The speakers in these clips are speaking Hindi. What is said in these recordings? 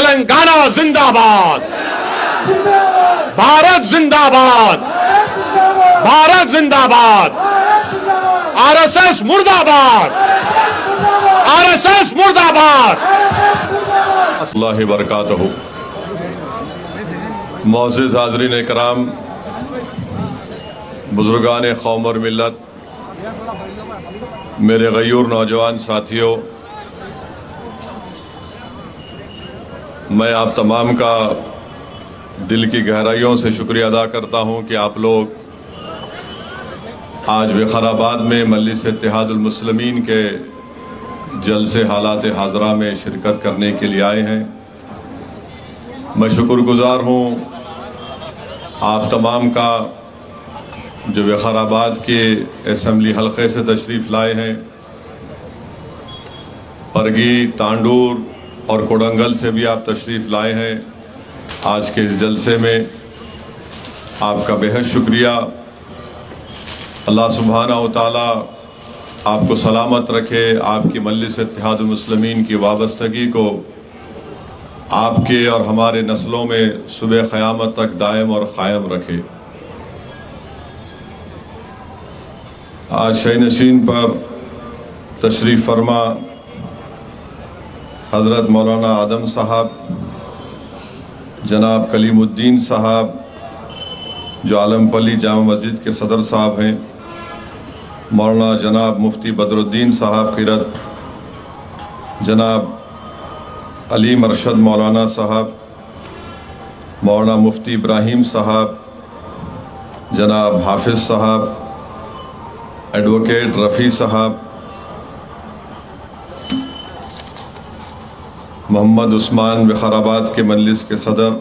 तेलंगाना जिंदाबाद, भारत जिंदाबाद, भारत जिंदाबाद, आरएसएस मुर्दाबाद, आरएसएस मुर्दाबाद। अल्लाह बरकातहू। मोअज़्ज़िज़ हाज़रीन इकराम, बुज़ुर्गान कौम और मिल्लत, मेरे गयूर नौजवान साथियों, मैं आप तमाम का दिल की गहराइयों से शुक्रिया अदा करता हूं कि आप लोग आज विकाराबाद में मजलिस इत्तेहादुल मुस्लिमीन के जलसे हालात हाज़रा में शिरकत करने के लिए आए हैं। मैं शुक्रगुजार हूं आप तमाम का जो विकाराबाद के असम्बली हल्के से तशरीफ़ लाए हैं। परगी, तांडूर और कोडंगल से भी आप तशरीफ़ लाए हैं। आज के इस जलसे में आपका बेहद शुक्रिया। अल्लाह सुब्हाना व तआला आपको सलामत रखे, आपकी मजलिस इत्तेहादुल मुस्लिमीन की वाबस्तगी को आपके और हमारे नस्लों में सुबह क़यामत तक दायम और क़ायम रखे। आज शही नशीन पर तशरीफ़ फरमा हज़रत मौलाना आदम साहब, जनाब कलीमुद्दीन साहब जो आलमपल्ली जामा मस्जिद के सदर साहब हैं, मौलाना जनाब मुफ्ती बदरुद्दीन साहब खिरत, जनाब अली मरशद मौलाना साहब, मौलाना मुफ्ती इब्राहिम साहब, जनाब हाफिज़ साहब, एडवोकेट रफ़ी साहब, मोहम्मद उस्मान विकाराबाद के मजलिस के सदर,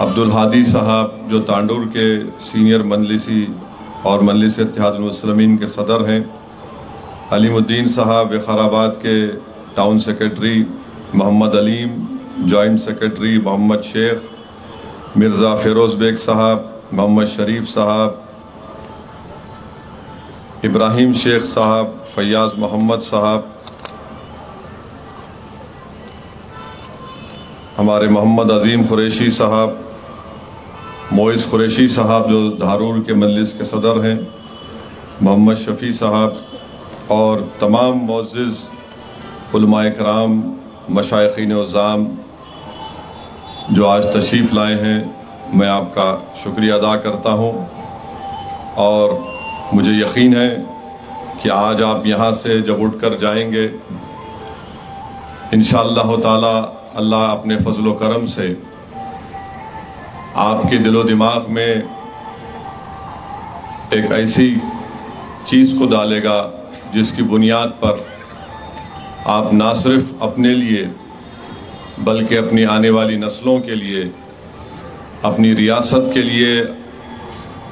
अब्दुल हादी साहब जो तांडूर के सीनियर मजलिसी और मजलिस इत्तेहादुल मुस्लिमीन के सदर हैं, अलीमुद्दीन साहब विकाराबाद के town secretary, Mohammed Aleem joint secretary, Mohammed Shaikh, Mirza Firoz Baig Sahab, Mohammed शरीफ साहब, इब्राहिम शेख साहब, फैयाज़ मोहम्मद साहब, हमारे मोहम्मद अज़ीम कुरैशी साहब, मोइस कुरैशी साहब जो धारूर के मजलिस के सदर हैं, मोहम्मद शफ़ी साहब और तमाम मुअज़्ज़िज़ उलमाए कराम, मशाइख़ीन उज़्ज़ाम जो आज तशरीफ़ लाए हैं, मैं आपका शुक्रिया अदा करता हूँ। और मुझे यकीन है कि आज आप यहाँ से जब उठकर जाएंगे, इंशाअल्लाह ताला अल्लाह अपने फजल व करम से आपके दिलो दिमाग में एक ऐसी चीज़ को डालेगा जिसकी बुनियाद पर आप ना सिर्फ अपने लिए बल्कि अपनी आने वाली नस्लों के लिए, अपनी रियासत के लिए,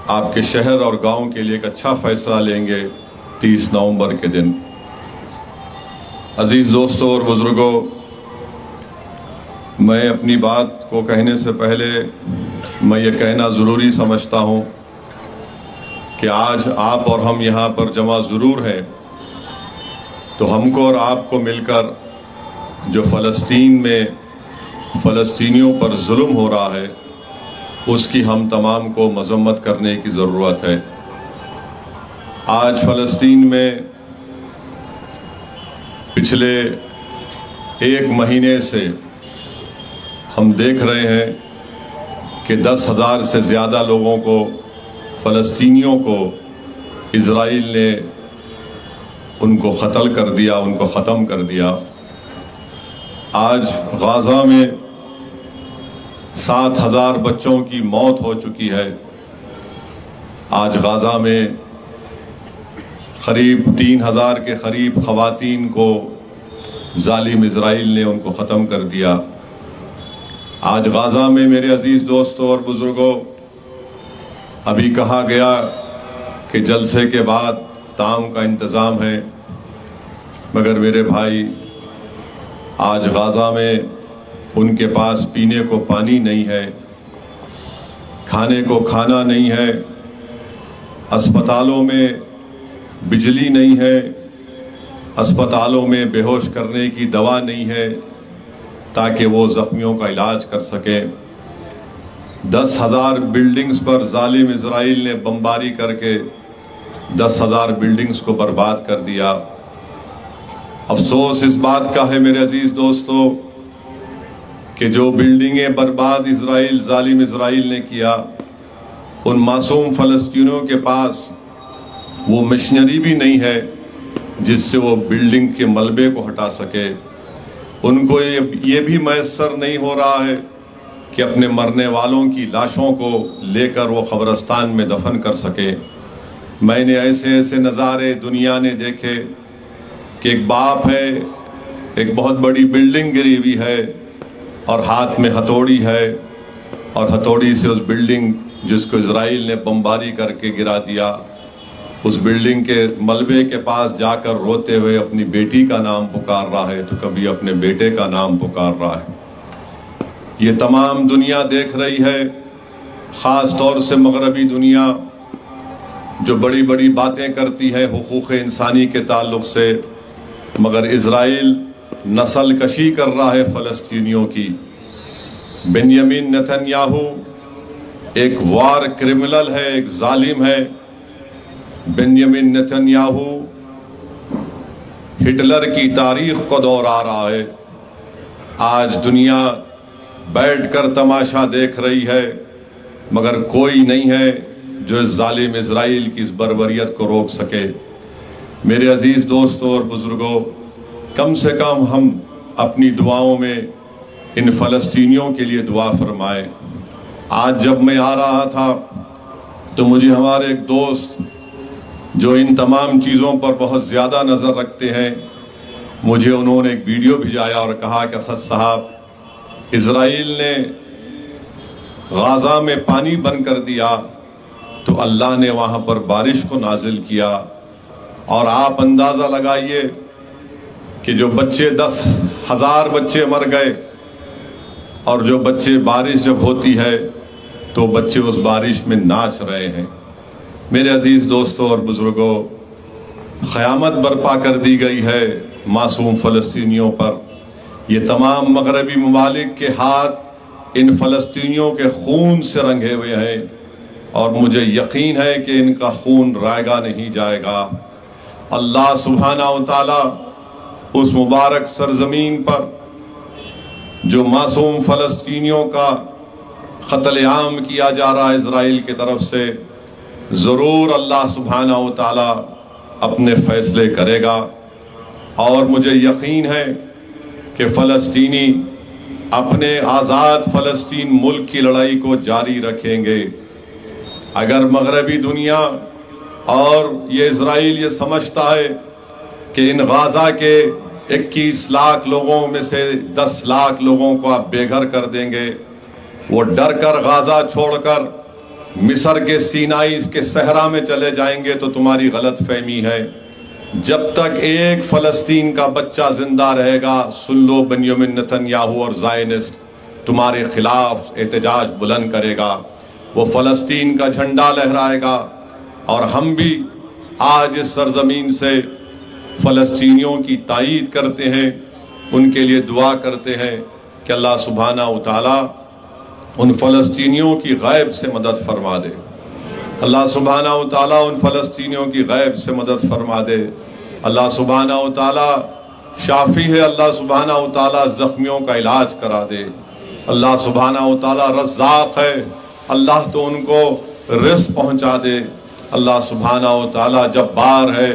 आपके शहर और गांव के लिए एक अच्छा फ़ैसला लेंगे 30 नवंबर के दिन। अज़ीज़ दोस्तों और बुज़ुर्गों, मैं अपनी बात को कहने से पहले मैं ये कहना ज़रूरी समझता हूँ कि आज आप और हम यहाँ पर जमा ज़रूर हैं, तो हमको और आपको मिलकर जो फ़लस्तीन में फ़लस्तीनियों पर जुल्म हो रहा है उसकी हम तमाम को मज़म्मत करने की ज़रूरत है। आज फ़लस्तीन में पिछले 1 महीने से हम देख रहे हैं कि 10,000 से ज़्यादा लोगों को, फ़लस्तीनियों को इज़राइल ने उनको क़त्ल कर दिया, उनको ख़त्म कर दिया। आज गाज़ा में 7,000 बच्चों की मौत हो चुकी है। आज गाज़ा में करीब 3,000 के करीब ख़वातीन को ज़ालिम इज़राइल ने उनको ख़त्म कर दिया। आज गाज़ा में मेरे अज़ीज़ दोस्तों और बुज़ुर्गों, अभी कहा गया कि जलसे के बाद ताम का इंतज़ाम है, मगर मेरे भाई आज गाज़ा में उनके पास पीने को पानी नहीं है, खाने को खाना नहीं है, अस्पतालों में बिजली नहीं है, अस्पतालों में बेहोश करने की दवा नहीं है, ताकि वो ज़ख्मियों का इलाज कर सके। 10,000 बिल्डिंग्स पर जालिम इजराइल ने बमबारी करके 10,000 बिल्डिंग्स को बर्बाद कर दिया। अफसोस इस बात का है मेरे अजीज दोस्तों कि जो बिल्डिंगें बर्बाद इजराइल जालिम इजराइल ने किया, उन मासूम फ़लस्तीनियों के पास वो मशीनरी भी नहीं है जिससे वो बिल्डिंग के मलबे को हटा सके। उनको ये भी मैसर नहीं हो रहा है कि अपने मरने वालों की लाशों को लेकर वो कब्रिस्तान में दफन कर सके। मैंने ऐसे ऐसे नज़ारे दुनिया ने देखे कि एक बाप है, एक बहुत बड़ी बिल्डिंग गिरी हुई है और हाथ में हथौड़ी है, और हथौड़ी से उस बिल्डिंग जिसको इजराइल ने बमबारी करके गिरा दिया, उस बिल्डिंग के मलबे के पास जाकर रोते हुए अपनी बेटी का नाम पुकार रहा है, तो कभी अपने बेटे का नाम पुकार रहा है। ये तमाम दुनिया देख रही है, ख़ास तौर से मगरबी दुनिया जो बड़ी बड़ी बातें करती है हुकूक़ इंसानी के ताल्लुक़ से, मगर इजराइल नस्ल कशी कर रहा है फ़लस्तीनियों की। बेंयामिन नेतन्याहू एक वार क्रिमिनल है, एक जालिम है। बेंयामिन नेतन्याहू हिटलर की तारीख को दोहरा रहा है। आज दुनिया बैठकर तमाशा देख रही है, मगर कोई नहीं है जो इस जालिम इजराइल की इस बर्बरियत को रोक सके। मेरे अजीज दोस्तों और बुजुर्गों, कम से कम हम अपनी दुआओं में इन फ़लस्तीनियों के लिए दुआ फरमाएं। आज जब मैं आ रहा था तो मुझे हमारे एक दोस्त जो इन तमाम चीज़ों पर बहुत ज़्यादा नज़र रखते हैं, मुझे उन्होंने एक वीडियो भिजाया और कहा कि असद साहब, इजराइल ने गाज़ा में पानी बंद कर दिया तो अल्लाह ने वहाँ पर बारिश को नाजिल किया, और आप अंदाज़ा लगाइए कि जो बच्चे 10,000 बच्चे मर गए, और जो बच्चे बारिश जब होती है तो बच्चे उस बारिश में नाच रहे हैं। मेरे अजीज़ दोस्तों और बुज़ुर्गों, क़यामत बर्पा कर दी गई है मासूम फ़लस्तीनियों पर। ये तमाम मगरबी ममालिक के हाथ इन फ़लस्तीनियों के खून से रंगे हुए हैं, और मुझे यकीन है कि इनका खून रायगा नहीं जाएगा। अल्लाह सुब्हानहू व तआला उस मुबारक सरजमीन पर जो मासूम फ़लस्तीनियों का क़त्ल-ए-आम किया जा रहा है इजराइल की तरफ से, ज़रूर अल्लाह सुब्हानहू व तआला अपने फ़ैसले करेगा। और मुझे यकीन है कि फ़लस्तीनी अपने आज़ाद फ़लस्तीन मुल्क की लड़ाई को जारी रखेंगे। अगर मगरबी दुनिया और ये इजराइल ये समझता है कि इन गाज़ा के 21 लाख लोगों में से 10 लाख लोगों को आप बेघर कर देंगे, वो डर कर गाज़ा छोड़कर मिस्र के सीनाई के सहरा में चले जाएंगे, तो तुम्हारी गलत फहमी है। जब तक एक फ़लस्तीन का बच्चा जिंदा रहेगा, सुन लो, बेंयामिन नेतन्याहू और ज़ायनिस्ट तुम्हारे खिलाफ एहतजाज बुलंद करेगा, वो फ़लस्तीन का झंडा लहराएगा। और हम भी आज इस सरजमीन से फ़लस्तीनियों की तायीद करते हैं, उनके लिए दुआ करते हैं कि अल्लाह सुब्हानहू व तआला उन फ़लस्तीनियों की गैब से मदद फरमा दे। अल्लाह सुब्हानहू व तआला उन फ़लस्तीनियों की गैब से मदद फरमा दे। अल्लाह सुब्हानहू व तआला शाफ़ी है, अल्लाह सुब्हानहू व तआला ज़ख्मियों का इलाज करा दे। अल्लाह सुब्हानहू व तआला रज़्ज़ाक़ है, अल्लाह तो उनको रिज़्क़ पहुँचा दे। अल्लाह सुब्हानहू व तआला जब्बार है,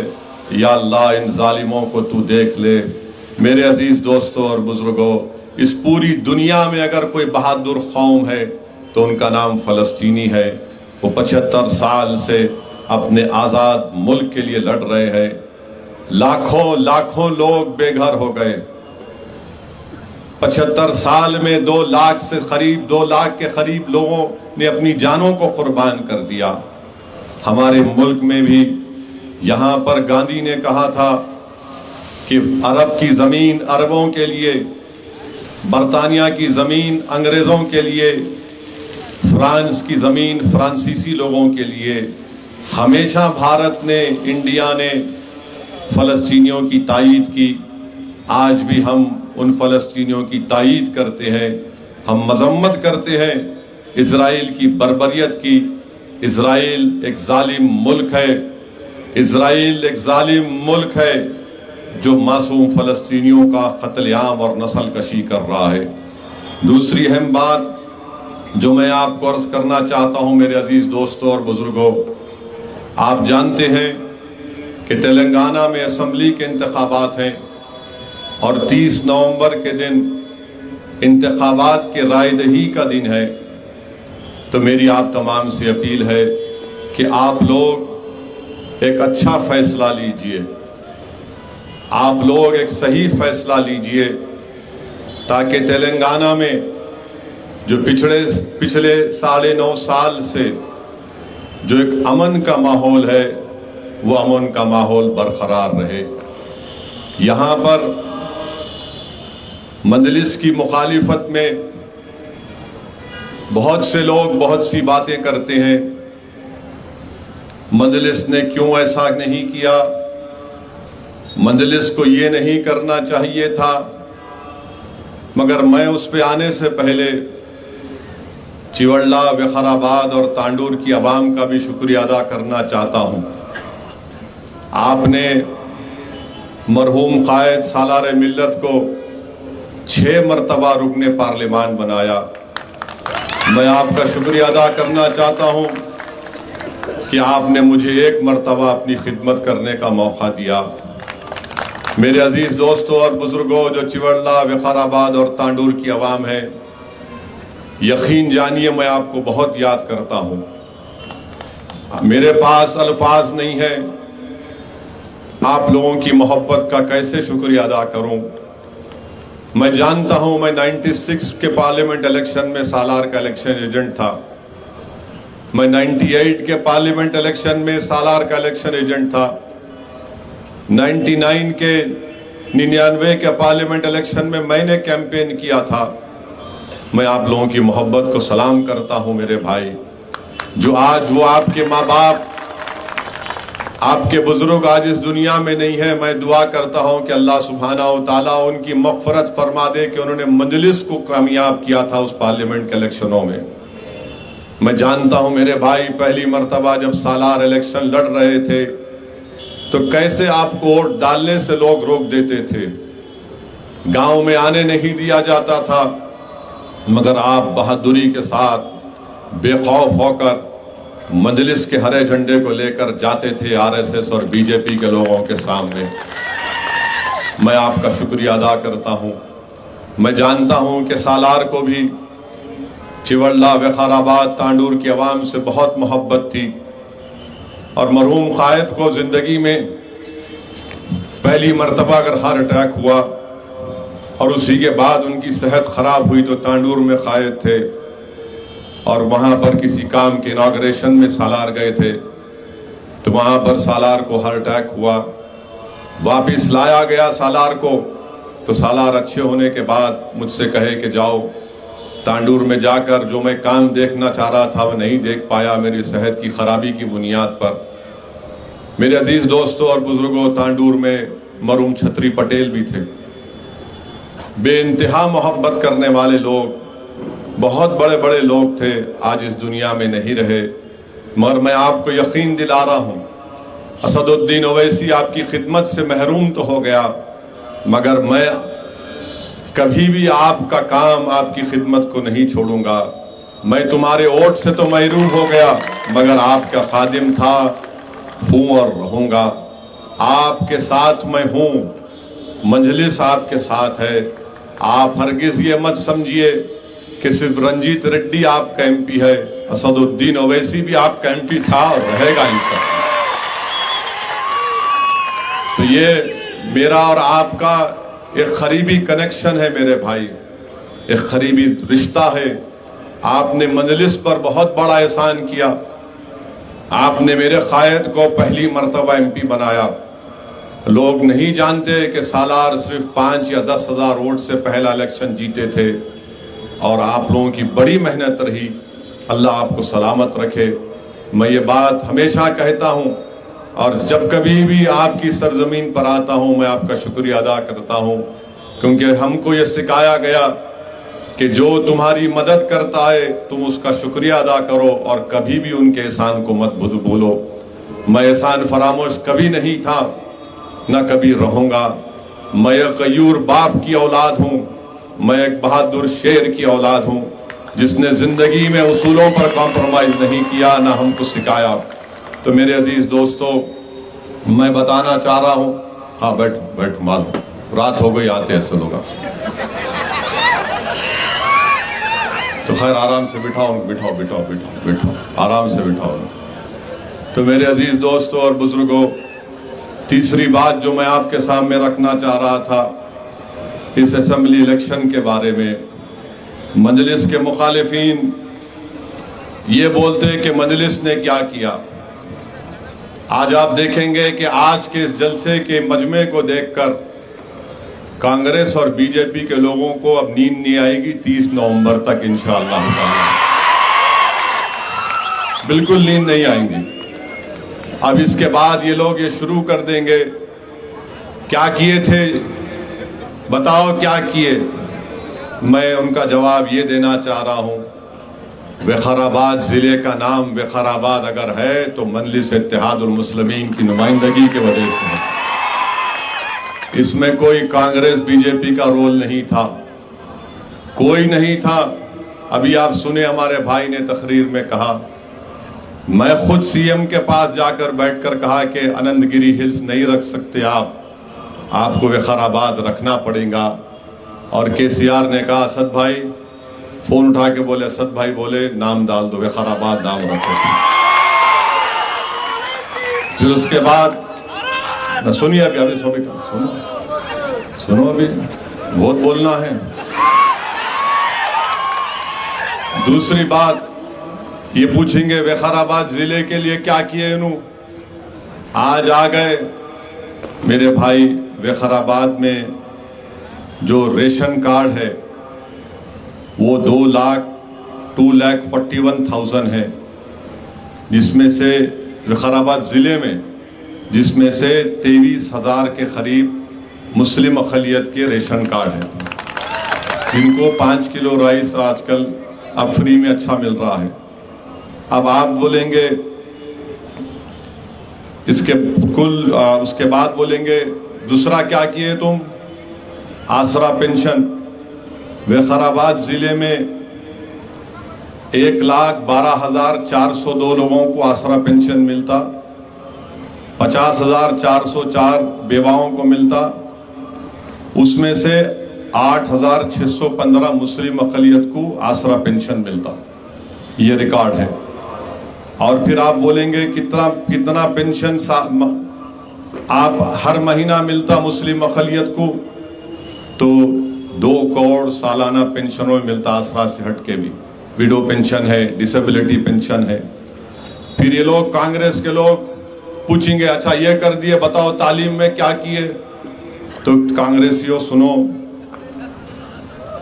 या अल्लाह इन ज़ालिमों को तू देख ले। मेरे अजीज़ दोस्तों और बुज़ुर्गों, इस पूरी दुनिया में अगर कोई बहादुर कौम है तो उनका नाम फ़लस्तीनी है। वो 75 साल से अपने आज़ाद मुल्क के लिए लड़ रहे हैं। लाखों लाखों लोग बेघर हो गए। 75 साल में 2 लाख से करीब 2 लाख के करीब लोगों ने अपनी जानों को कुर्बान कर दिया। हमारे मुल्क में भी यहाँ पर गांधी ने कहा था कि अरब की ज़मीन अरबों के लिए, बरतानिया की ज़मीन अंग्रेज़ों के लिए, फ्रांस की ज़मीन फ्रांसीसी लोगों के लिए। हमेशा भारत ने, इंडिया ने फ़लस्तीनियों की तायीद की। आज भी हम उन फ़लस्तीनियों की तायीद करते हैं, हम मजम्मत करते हैं इज़राइल की बर्बरियत की। इज़राइल एक जालिम मुल्क है, इज़राइल एक जालिम मुल्क है जो मासूम फ़लस्तीनियों का कत्लेआम और नस्ल कशी कर रहा है। दूसरी अहम बात जो मैं आपको अर्ज़ करना चाहता हूँ मेरे अजीज़ दोस्तों और बुज़ुर्गों, आप जानते हैं कि तेलंगाना में असम्बली के इंतखाबात हैं और 30 नवंबर के दिन इंतखाबात के रायदही का दिन है। तो मेरी आप तमाम से अपील है कि आप लोग एक अच्छा फैसला लीजिए, आप लोग एक सही फैसला लीजिए ताकि तेलंगाना में जो पिछले 9.5 साल से जो एक अमन का माहौल है वो अमन का माहौल बरकरार रहे। यहाँ पर मजलिस की मुखालिफत में बहुत से लोग बहुत सी बातें करते हैं। मजलिस ने क्यों ऐसा नहीं किया, मजलिस को ये नहीं करना चाहिए था, मगर मैं उस पे आने से पहले चिवड़ला, विकाराबाद और तांडूर की आवाम का भी शुक्रिया अदा करना चाहता हूँ। आपने मरहूम कायद सालार मिल्लत को 6 मरतबा रुकने पार्लिमान बनाया। मैं आपका शुक्रिया अदा करना चाहता हूँ कि आपने मुझे 1 मरतबा अपनी खिदमत करने का मौका दिया। मेरे अजीज़ दोस्तों और बुज़ुर्गों, जो चिवड़ला, विकाराबाद और तांडूर की आवाम है, यकीन जानिए मैं आपको बहुत याद करता हूँ। मेरे पास अल्फाज नहीं है, आप लोगों की मोहब्बत का कैसे शुक्रिया अदा करूँ। मैं जानता हूँ मैं 96 के पार्लियामेंट इलेक्शन में सालार का इलेक्शन एजेंट था, मैं 98 के पार्लियामेंट इलेक्शन में सालार का इलेक्शन एजेंट था, 99 के 99 के पार्लियामेंट इलेक्शन में मैंने कैंपेन किया था। मैं आप लोगों की मोहब्बत को सलाम करता हूं मेरे भाई, जो आज वो आपके माँ बाप, आपके बुजुर्ग आज इस दुनिया में नहीं है। मैं दुआ करता हूं कि अल्लाह सुब्हाना व तआला उनकी मग़फ़िरत फरमा दे कि उन्होंने मजलिस को कामयाब किया था उस पार्लियामेंट के इलेक्शनों में। मैं जानता हूं मेरे भाई, पहली मरतबा जब सालार इलेक्शन लड़ रहे थे तो कैसे आपको वोट डालने से लोग रोक देते थे, गांव में आने नहीं दिया जाता था, मगर आप बहादुरी के साथ बेखौफ होकर मजलिस के हरे झंडे को लेकर जाते थे आरएसएस और बीजेपी के लोगों के सामने। मैं आपका शुक्रिया अदा करता हूं। मैं जानता हूं कि सालार को भी चिवड़ला, विकाराबाद, तांडूर की आवाम से बहुत मोहब्बत थी और मरहूम कायद को जिंदगी में पहली मरतबा अगर हार्ट अटैक हुआ और उसी के बाद उनकी सेहत खराब हुई तो तांडूर में कायद थे और वहां पर किसी काम के इनॉग्रेशन में सालार गए थे तो वहां पर सालार को हार्ट अटैक हुआ, वापिस लाया गया सालार को। तो सालार अच्छे होने के बाद मुझसे कहे कि जाओ तांडूर में जाकर जो मैं काम देखना चाह रहा था वो नहीं देख पाया मेरी सेहत की खराबी की बुनियाद पर। मेरे अजीज दोस्तों और बुजुर्गों, तांडूर में मरहूम छतरी पटेल भी थे, बेइंतहा मोहब्बत करने वाले लोग, बहुत बड़े बड़े लोग थे, आज इस दुनिया में नहीं रहे। मगर मैं आपको यकीन दिला रहा हूँ, असदुद्दीन ओवैसी आपकी खिदमत से महरूम तो हो गया, मगर मैं कभी भी आपका काम, आपकी खिदमत को नहीं छोड़ूंगा। मैं तुम्हारे वोट से तो महरूम हो गया, मगर आपका खादिम था, हूँ और रहूंगा। आपके साथ मैं हूँ, मजलिस आपके साथ है। आप हरगिज ये मत समझिए कि सिर्फ रंजीत रेड्डी आपका एमपी है, असदुद्दीन ओवैसी भी आपका एमपी था और रहेगा इंशाअल्लाह। तो ये मेरा और आपका एक करीबी कनेक्शन है मेरे भाई, एक करीबी रिश्ता है। आपने मजलिस पर बहुत बड़ा एहसान किया, आपने मेरे कायद को पहली मर्तबा एमपी बनाया। लोग नहीं जानते कि सालार सिर्फ 5 या 10 हज़ार वोट से पहला इलेक्शन जीते थे और आप लोगों की बड़ी मेहनत रही। अल्लाह आपको सलामत रखे। मैं ये बात हमेशा कहता हूँ और जब कभी भी आपकी सरजमीन पर आता हूँ मैं आपका शुक्रिया अदा करता हूँ क्योंकि हमको ये सिखाया गया कि जो तुम्हारी मदद करता है तुम उसका शुक्रिया अदा करो और कभी भी उनके एहसान को मत भूलो। मैं एहसान फरामोश कभी नहीं था, न कभी रहूँगा। मैं एक गयूर बाप की औलाद हूँ, मैं एक बहादुर शेर की औलाद हूँ जिसने ज़िंदगी में उसूलों पर कॉम्प्रोमाइज़ नहीं किया, ना हमको सिखाया। तो मेरे अजीज़ दोस्तों, मैं बताना चाह रहा हूँ, हाँ बैठ बैठ, मालूम रात हो गई, आते ऐसे लोग। तो खैर आराम से बिठाओ, बिठाओ बिठाओ बिठाओ बिठाओ, आराम से बिठाओ। तो मेरे अजीज दोस्तों और बुजुर्गों, तीसरी बात जो मैं आपके सामने रखना चाह रहा था इस असेंबली इलेक्शन के बारे में, मजलिस के मुखालिफिन ये बोलते कि मजलिस ने क्या किया। आज आप देखेंगे कि आज के इस जलसे के मजमे को देखकर कांग्रेस और बीजेपी के लोगों को अब नींद नहीं आएगी 30 नवंबर तक इंशाअल्लाह बिल्कुल नींद नहीं आएंगी। अब इसके बाद ये लोग ये शुरू कर देंगे, क्या किए थे बताओ क्या किए। मैं उनका जवाब ये देना चाह रहा हूँ, विकाराबाद ज़िले का नाम विकाराबाद अगर है तो मजलिस इत्तेहादुल मुस्लिमीन की नुमाइंदगी की वजह से है। इसमें कोई कांग्रेस बीजेपी का रोल नहीं था, कोई नहीं था। अभी आप सुने हमारे भाई ने तकरीर में कहा, मैं खुद सीएम के पास जाकर बैठकर कहा कि आनंदगिरी हिल्स नहीं रख सकते आपको विकाराबाद रखना पड़ेगा। और केसीआर ने कहा, असद भाई फोन उठा के बोले, असद भाई बोले नाम डाल दो, विकाराबाद नाम रखो। फिर उसके बाद सुनिए, अभी सुनो अभी बहुत बोलना है। दूसरी बात ये पूछेंगे विकाराबाद जिले के लिए क्या किए इन्हों। आज आ गए मेरे भाई, विकाराबाद में जो रेशन कार्ड है वो 2,41,000 है, जिसमें से विकाराबाद ज़िले में जिसमें से 23,000 के करीब मुस्लिम अक़लियत के रेशन कार्ड है, जिनको 5 किलो राइस आजकल अब फ्री में अच्छा मिल रहा है। अब आप बोलेंगे इसके उसके बाद बोलेंगे दूसरा क्या किए तुम, आसरा पेंशन। विकाराबाद जिले में 1,12,402 लोगों को आसरा पेंशन मिलता, 50,404 बेवाओं को मिलता, उसमें से 8,615 मुस्लिम अक़लियत को आसरा पेंशन मिलता। ये रिकॉर्ड है। और फिर आप बोलेंगे कितना पेंशन आप हर महीना मिलता मुस्लिम अक़लियत को, तो 2 करोड़ सालाना पेंशनों में मिलता, आसरा से हट के भी। विडो पेंशन है, डिसेबिलिटी पेंशन है। फिर ये लोग कांग्रेस के लोग पूछेंगे, अच्छा ये कर दिए, बताओ तालीम में क्या किए। तो कांग्रेसियों सुनो,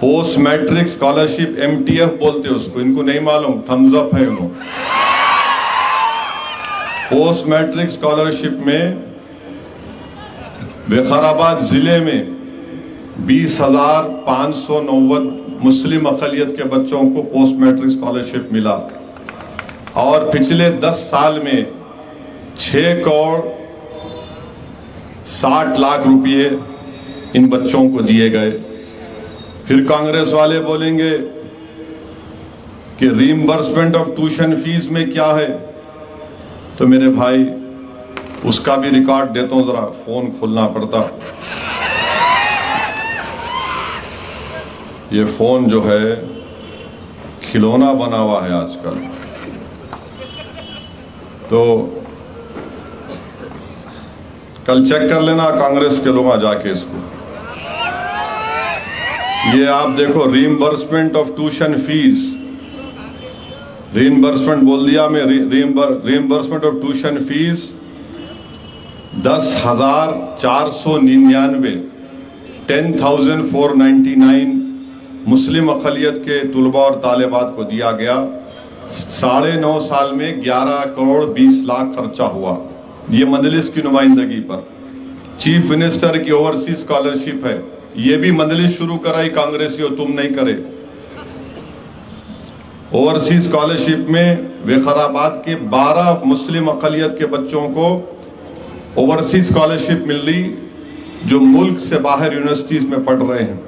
पोस्ट मैट्रिक स्कॉलरशिप MTF बोलते उसको, इनको नहीं मालूम, थम्स अप है उनको। पोस्ट मैट्रिक स्कॉलरशिप में विकाराबाद जिले में 20,590 मुस्लिम अक़लियत के बच्चों को पोस्ट मैट्रिक स्कॉलरशिप मिला। और पिछले 10 साल में 6 करोड़ 60 लाख रुपए इन बच्चों को दिए गए। फिर कांग्रेस वाले बोलेंगे कि रीइंबर्समेंट ऑफ ट्यूशन फीस में क्या है, तो मेरे भाई उसका भी रिकॉर्ड देता हूं, जरा फोन खोलना पड़ता। ये फोन जो है खिलौना बना हुआ है आजकल, तो कल चेक कर लेना कांग्रेस के लोग जाके इसको। ये आप देखो, reimbursement of tuition fees, reimbursement बोल दिया मैं, रीइंबर्समेंट ऑफ ट्यूशन फीस 10,499 10,499 मुस्लिम अक़लियत के तुलबा और तालिबात को दिया गया। 9.5 साल में 11 करोड़ 20 लाख खर्चा हुआ। ये मजलिस की नुमाइंदगी पर। चीफ मिनिस्टर की ओवरसीज स्कॉलरशिप है ये भी मंजलिस शुरू कराई कांग्रेसियों, तुम नहीं करे। ओवरसीज स्कॉलरशिप में विकाराबाद के 12 मुस्लिम अक़लियत के बच्चों को ओवरसीज स्कॉलरशिप मिल रही जो मुल्क से बाहर यूनिवर्सिटीज में पढ़ रहे हैं।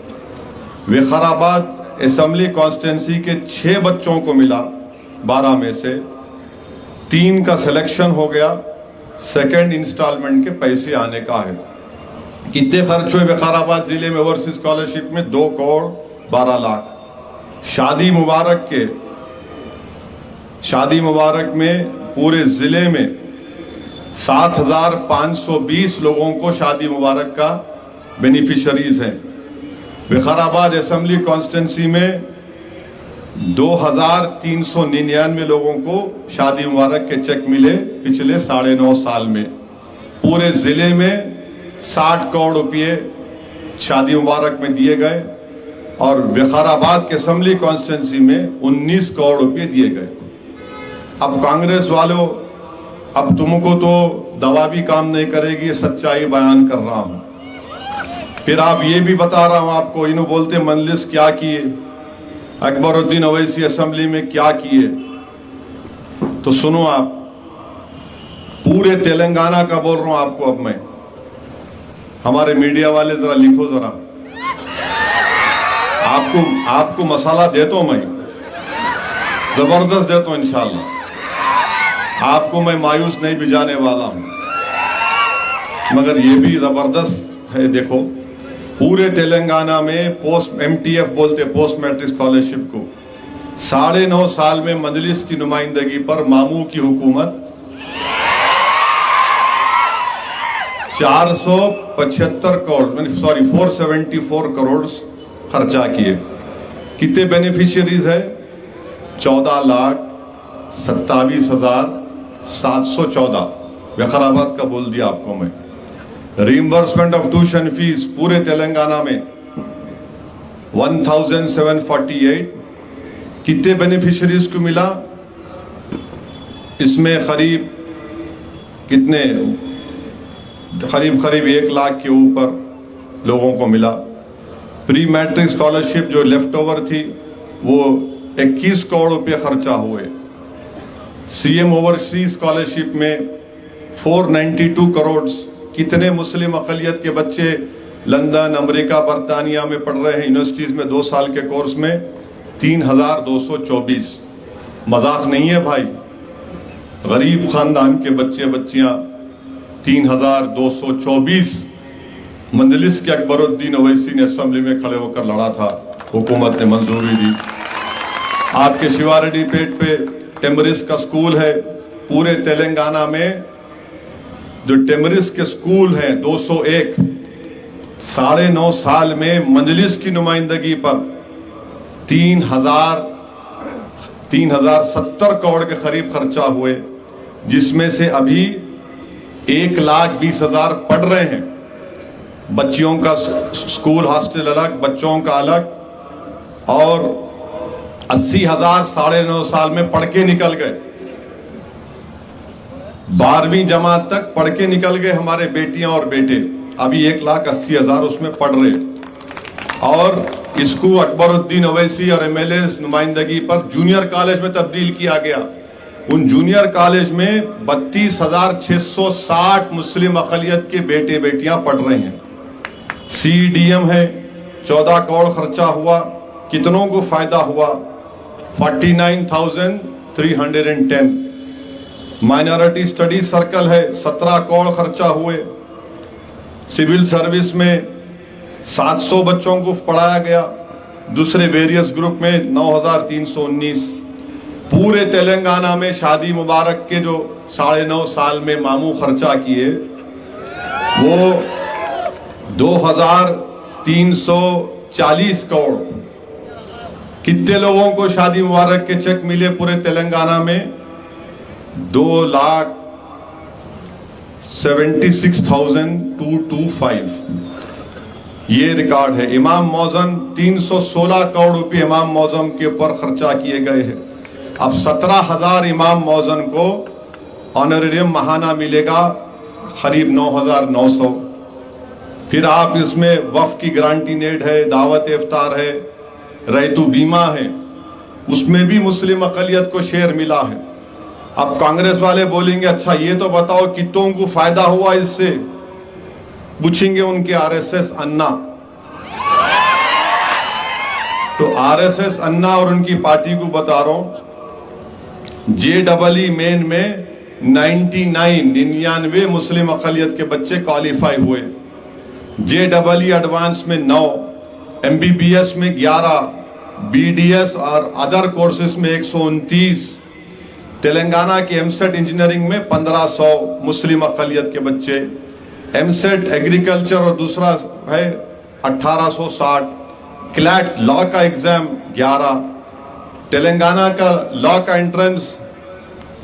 विकाराबाद असेंबली कॉन्स्टिट्यूंसी के 6 बच्चों को मिला, 12 में से 3 का सिलेक्शन हो गया, सेकंड इंस्टॉलमेंट के पैसे आने का है। कितने खर्च हुए विकाराबाद जिले में ओवरसीज स्कॉलरशिप में? 2 करोड़ 12 लाख। शादी मुबारक में पूरे जिले में 7,520 लोगों को शादी मुबारक का बेनिफिशरीज हैं। विकाराबाद असेंबली कॉन्स्टिट्यूंसी में 2,399 लोगों को शादी मुबारक के चेक मिले पिछले 9.5 साल में। पूरे जिले में 60 करोड़ रुपये शादी मुबारक में दिए गए और विकाराबाद के असेंबली कॉन्स्टिट्यूंसी में 19 करोड़ रुपये दिए गए। अब कांग्रेस वालों, अब तुमको तो दवा भी काम नहीं करेगी, सच्चाई बयान कर रहा हूं। फिर आप ये भी बता रहा हूं आपको, इन्हों बोलते मंजलिस क्या किए, अकबरुद्दीन ओवैसी असेंबली में क्या किए। तो सुनो आप, पूरे तेलंगाना का बोल रहा हूं आपको। अब मैं, हमारे मीडिया वाले जरा लिखो, जरा आपको मसाला देता हूं मैं, जबरदस्त देता हूं इंशाल्लाह। आपको मैं मायूस नहीं भिजाने वाला हूं, मगर ये भी जबरदस्त है। देखो, पूरे तेलंगाना में पोस्ट MTF बोलते पोस्ट मैट्रिक स्कॉलरशिप को 9.5 साल में मजलिस की नुमाइंदगी पर मामू की हुकूमत 474 करोड़ खर्चा किए। कितने बेनिफिशियरीज है? 14,27,714। विकाराबाद का बोल दिया आपको मैं। रीइंबर्समेंट ऑफ ट्यूशन फीस पूरे तेलंगाना में 1,748। कितने बेनिफिशियरीज को मिला? इसमें करीब 1 लाख के ऊपर लोगों को मिला। प्री मैट्रिक स्कॉलरशिप जो लेफ्ट ओवर थी वो 21 करोड़ रुपये खर्चा हुए। CM ओवरसीज स्कॉलरशिप में 492 करोड़। कितने मुस्लिम अक़लियत के बच्चे लंदन, अमेरिका, बरतानिया में पढ़ रहे हैं यूनिवर्सिटीज में 2 साल के कोर्स में? 3,224। मजाक नहीं है भाई, गरीब खानदान के बच्चे बच्चियां 3,224 मंजलिस के अकबरुद्दीन ओवैसी ने असेंबली में खड़े होकर लड़ा था, हुकूमत ने मंजूरी दी। आपके शिवारेड्डी पेट पे टेमरिस का स्कूल है। पूरे तेलंगाना में जो टेमरिस के स्कूल हैं 201, 9.5 साल में मंजलिस की नुमाइंदगी पर 3,070 करोड़ के करीब खर्चा हुए, जिसमें से अभी 1,20,000 पढ़ रहे हैं। बच्चियों का स्कूल हॉस्टल अलग, बच्चों का अलग, और 80,000 9.5 साल में पढ़ के निकल गए। 12वीं जमात तक पढ़ के निकल गए हमारे बेटियां और बेटे। अभी 1,80,000 उसमें पढ़ रहे। और इसको अकबरुद्दीन ओवैसी और MLA नुमाइंदगी पर जूनियर कॉलेज में तब्दील किया गया। उन जूनियर कॉलेज में 32,660 मुस्लिम अक़लियत के बेटे बेटियां पढ़ रहे हैं। CDM है, 14 करोड़ खर्चा हुआ। कितनों को फायदा हुआ? 49,310। माइनॉरिटी स्टडी सर्कल है, 17 करोड़ खर्चा हुए। सिविल सर्विस में 700 बच्चों को पढ़ाया गया। दूसरे वेरियस ग्रुप में 9,319। पूरे तेलंगाना में शादी मुबारक के जो 9.5 साल में मामू खर्चा किए वो 2,340 करोड़। कितने लोगों को शादी मुबारक के चेक मिले पूरे तेलंगाना में? 2,76,225। ये रिकॉर्ड है। इमाम मौज़म 316 करोड़ रुपए इमाम मौज़म के ऊपर खर्चा किए गए हैं। अब 17,000 इमाम मौज़म को ऑनरेरियम महाना मिलेगा, करीब 9,900। फिर आप इसमें वफ की गारंटी नेट है, दावत इफ्तार है, रैतु बीमा है, उसमें भी मुस्लिम अक़लियत को शेयर मिला है। अब कांग्रेस वाले बोलेंगे अच्छा ये तो बताओ कितनों को फायदा हुआ इससे, पूछेंगे उनके आरएसएस अन्ना। तो आरएसएस अन्ना और उनकी पार्टी को बता रहा हूं, जेईई मेन में 99 मुस्लिम अक़लियत के बच्चे क्वालिफाई हुए, जेईई एडवांस में 9, एमबीबीएस में 11, बीडीएस और अदर कोर्सेज में 129, तेलंगाना की एमसेट इंजीनियरिंग में 1500 मुस्लिम अक़लियत के बच्चे, एमसेट एग्रीकल्चर और दूसरा है 1860, क्लैट लॉ का एग्जाम 11, तेलंगाना का लॉ का एंट्रेंस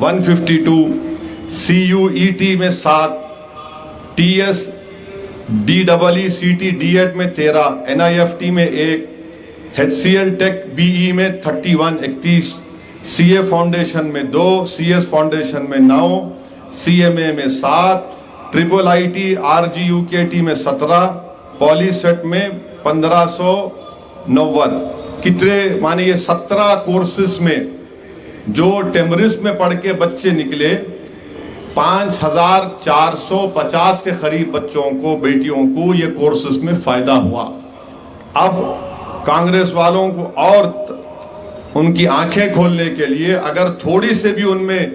152, CUET में 7, TS DEE CT DET में 13, NIFT में 1, HCL टेक BE में 31 CA फाउंडेशन में 2, CS फाउंडेशन में 9, CMA में 7, IIIT RGUKT में 17, पॉलीसेट में 1590। कितने माने ये 17 कोर्सेज में जो टेमरिस्ट में पढ़ के बच्चे निकले, 5450 के करीब बच्चों को, बेटियों को ये कोर्सेज में फायदा हुआ। अब कांग्रेस वालों को और उनकी आंखें खोलने के लिए अगर थोड़ी से भी उनमें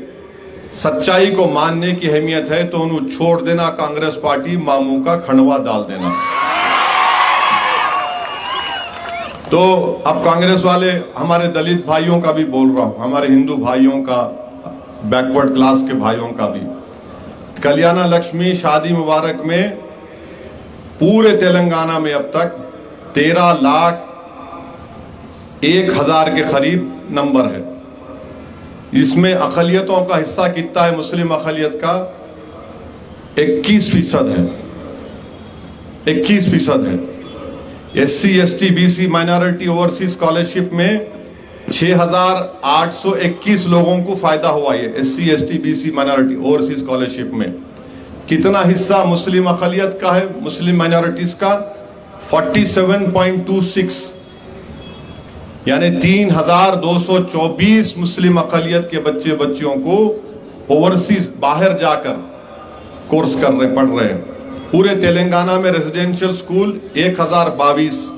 सच्चाई को मानने की अहमियत है तो उन्हें छोड़ देना, कांग्रेस पार्टी मामू का खंडवा डाल देना। तो अब कांग्रेस वाले, हमारे दलित भाइयों का भी बोल रहा हूं, हमारे हिंदू भाइयों का, बैकवर्ड क्लास के भाइयों का भी, कल्याण लक्ष्मी शादी मुबारक में पूरे तेलंगाना में अब तक 13,01,000 के करीब नंबर है। इसमें अक़लियतों का हिस्सा कितना है? मुस्लिम अक़लियत का 21% है, 21% है। SC ST BC minority overseas scholarship में 6,821 लोगों को फायदा हुआ है। SC ST BC minority overseas scholarship में कितना हिस्सा मुस्लिम अक़लियत का है? मुस्लिम माइनॉरिटीज का 47.26, यानी 3,224 मुस्लिम अक़लियत के बच्चे बच्चियों को ओवरसीज बाहर जाकर कोर्स कर रहे, पढ़ रहे हैं। पूरे तेलंगाना में रेजिडेंशियल स्कूल 1022,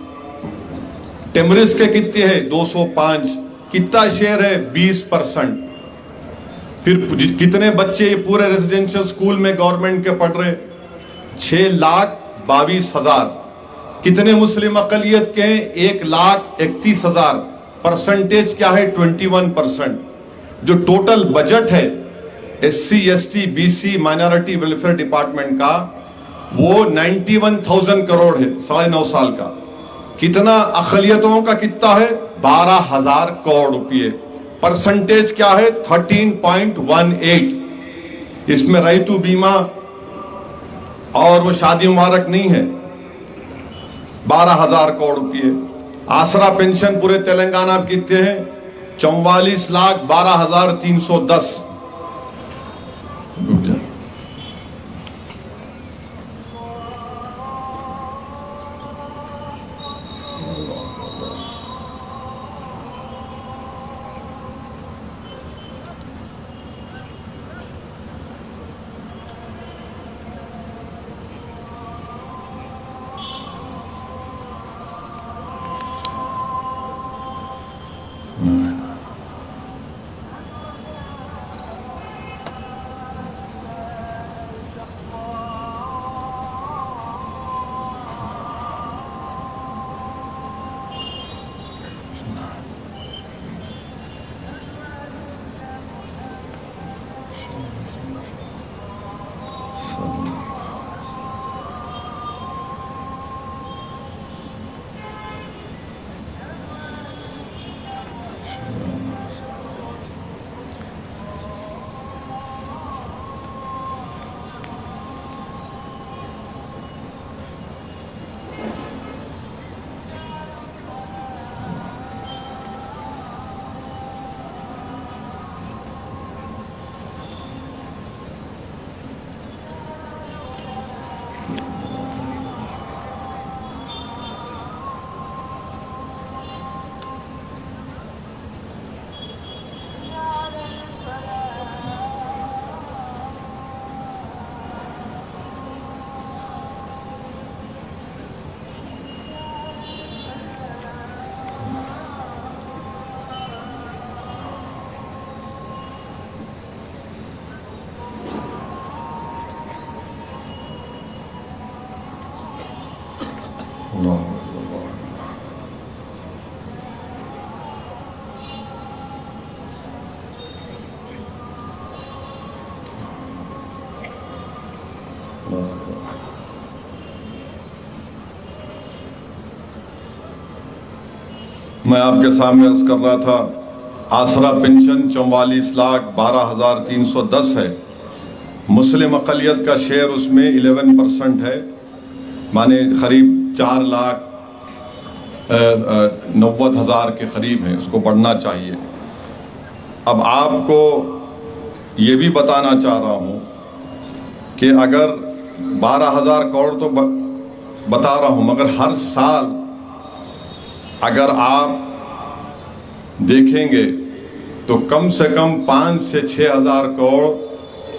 टेमरिस के कितने हैं? 205। कितना शेयर है? 20%। फिर कितने बच्चे ये पूरे रेजिडेंशियल स्कूल में गवर्नमेंट के पढ़ रहे? 6,22,000। कितने मुस्लिम अक़लियत के हैं? 1,31,000। परसेंटेज क्या है? 21%। जो टोटल बजट है SC ST BC minority welfare department का, वो 91,000 करोड़ है 9.5 साल का। कितना अक़लियतों का कितना है? 12,000 करोड़ रुपये। परसेंटेज क्या है? 13.18। इसमें रैतु बीमा और वो शादी मुबारक नहीं है, 12,000 करोड़ रुपये। आसरा पेंशन पूरे तेलंगाना में कितने हैं? 44,12,310। मैं आपके सामने अर्ज कर रहा था, आसरा पेंशन 44,12,310 है। मुस्लिम अक़लियत का शेयर उसमें 11% है, माने करीब 4,90,000 के करीब है। उसको बढ़ना चाहिए। अब आपको ये भी बताना चाह रहा हूँ कि अगर 12,000 करोड़ तो बता रहा हूँ, मगर हर साल अगर आप देखेंगे तो कम से कम 5 से 6,000 करोड़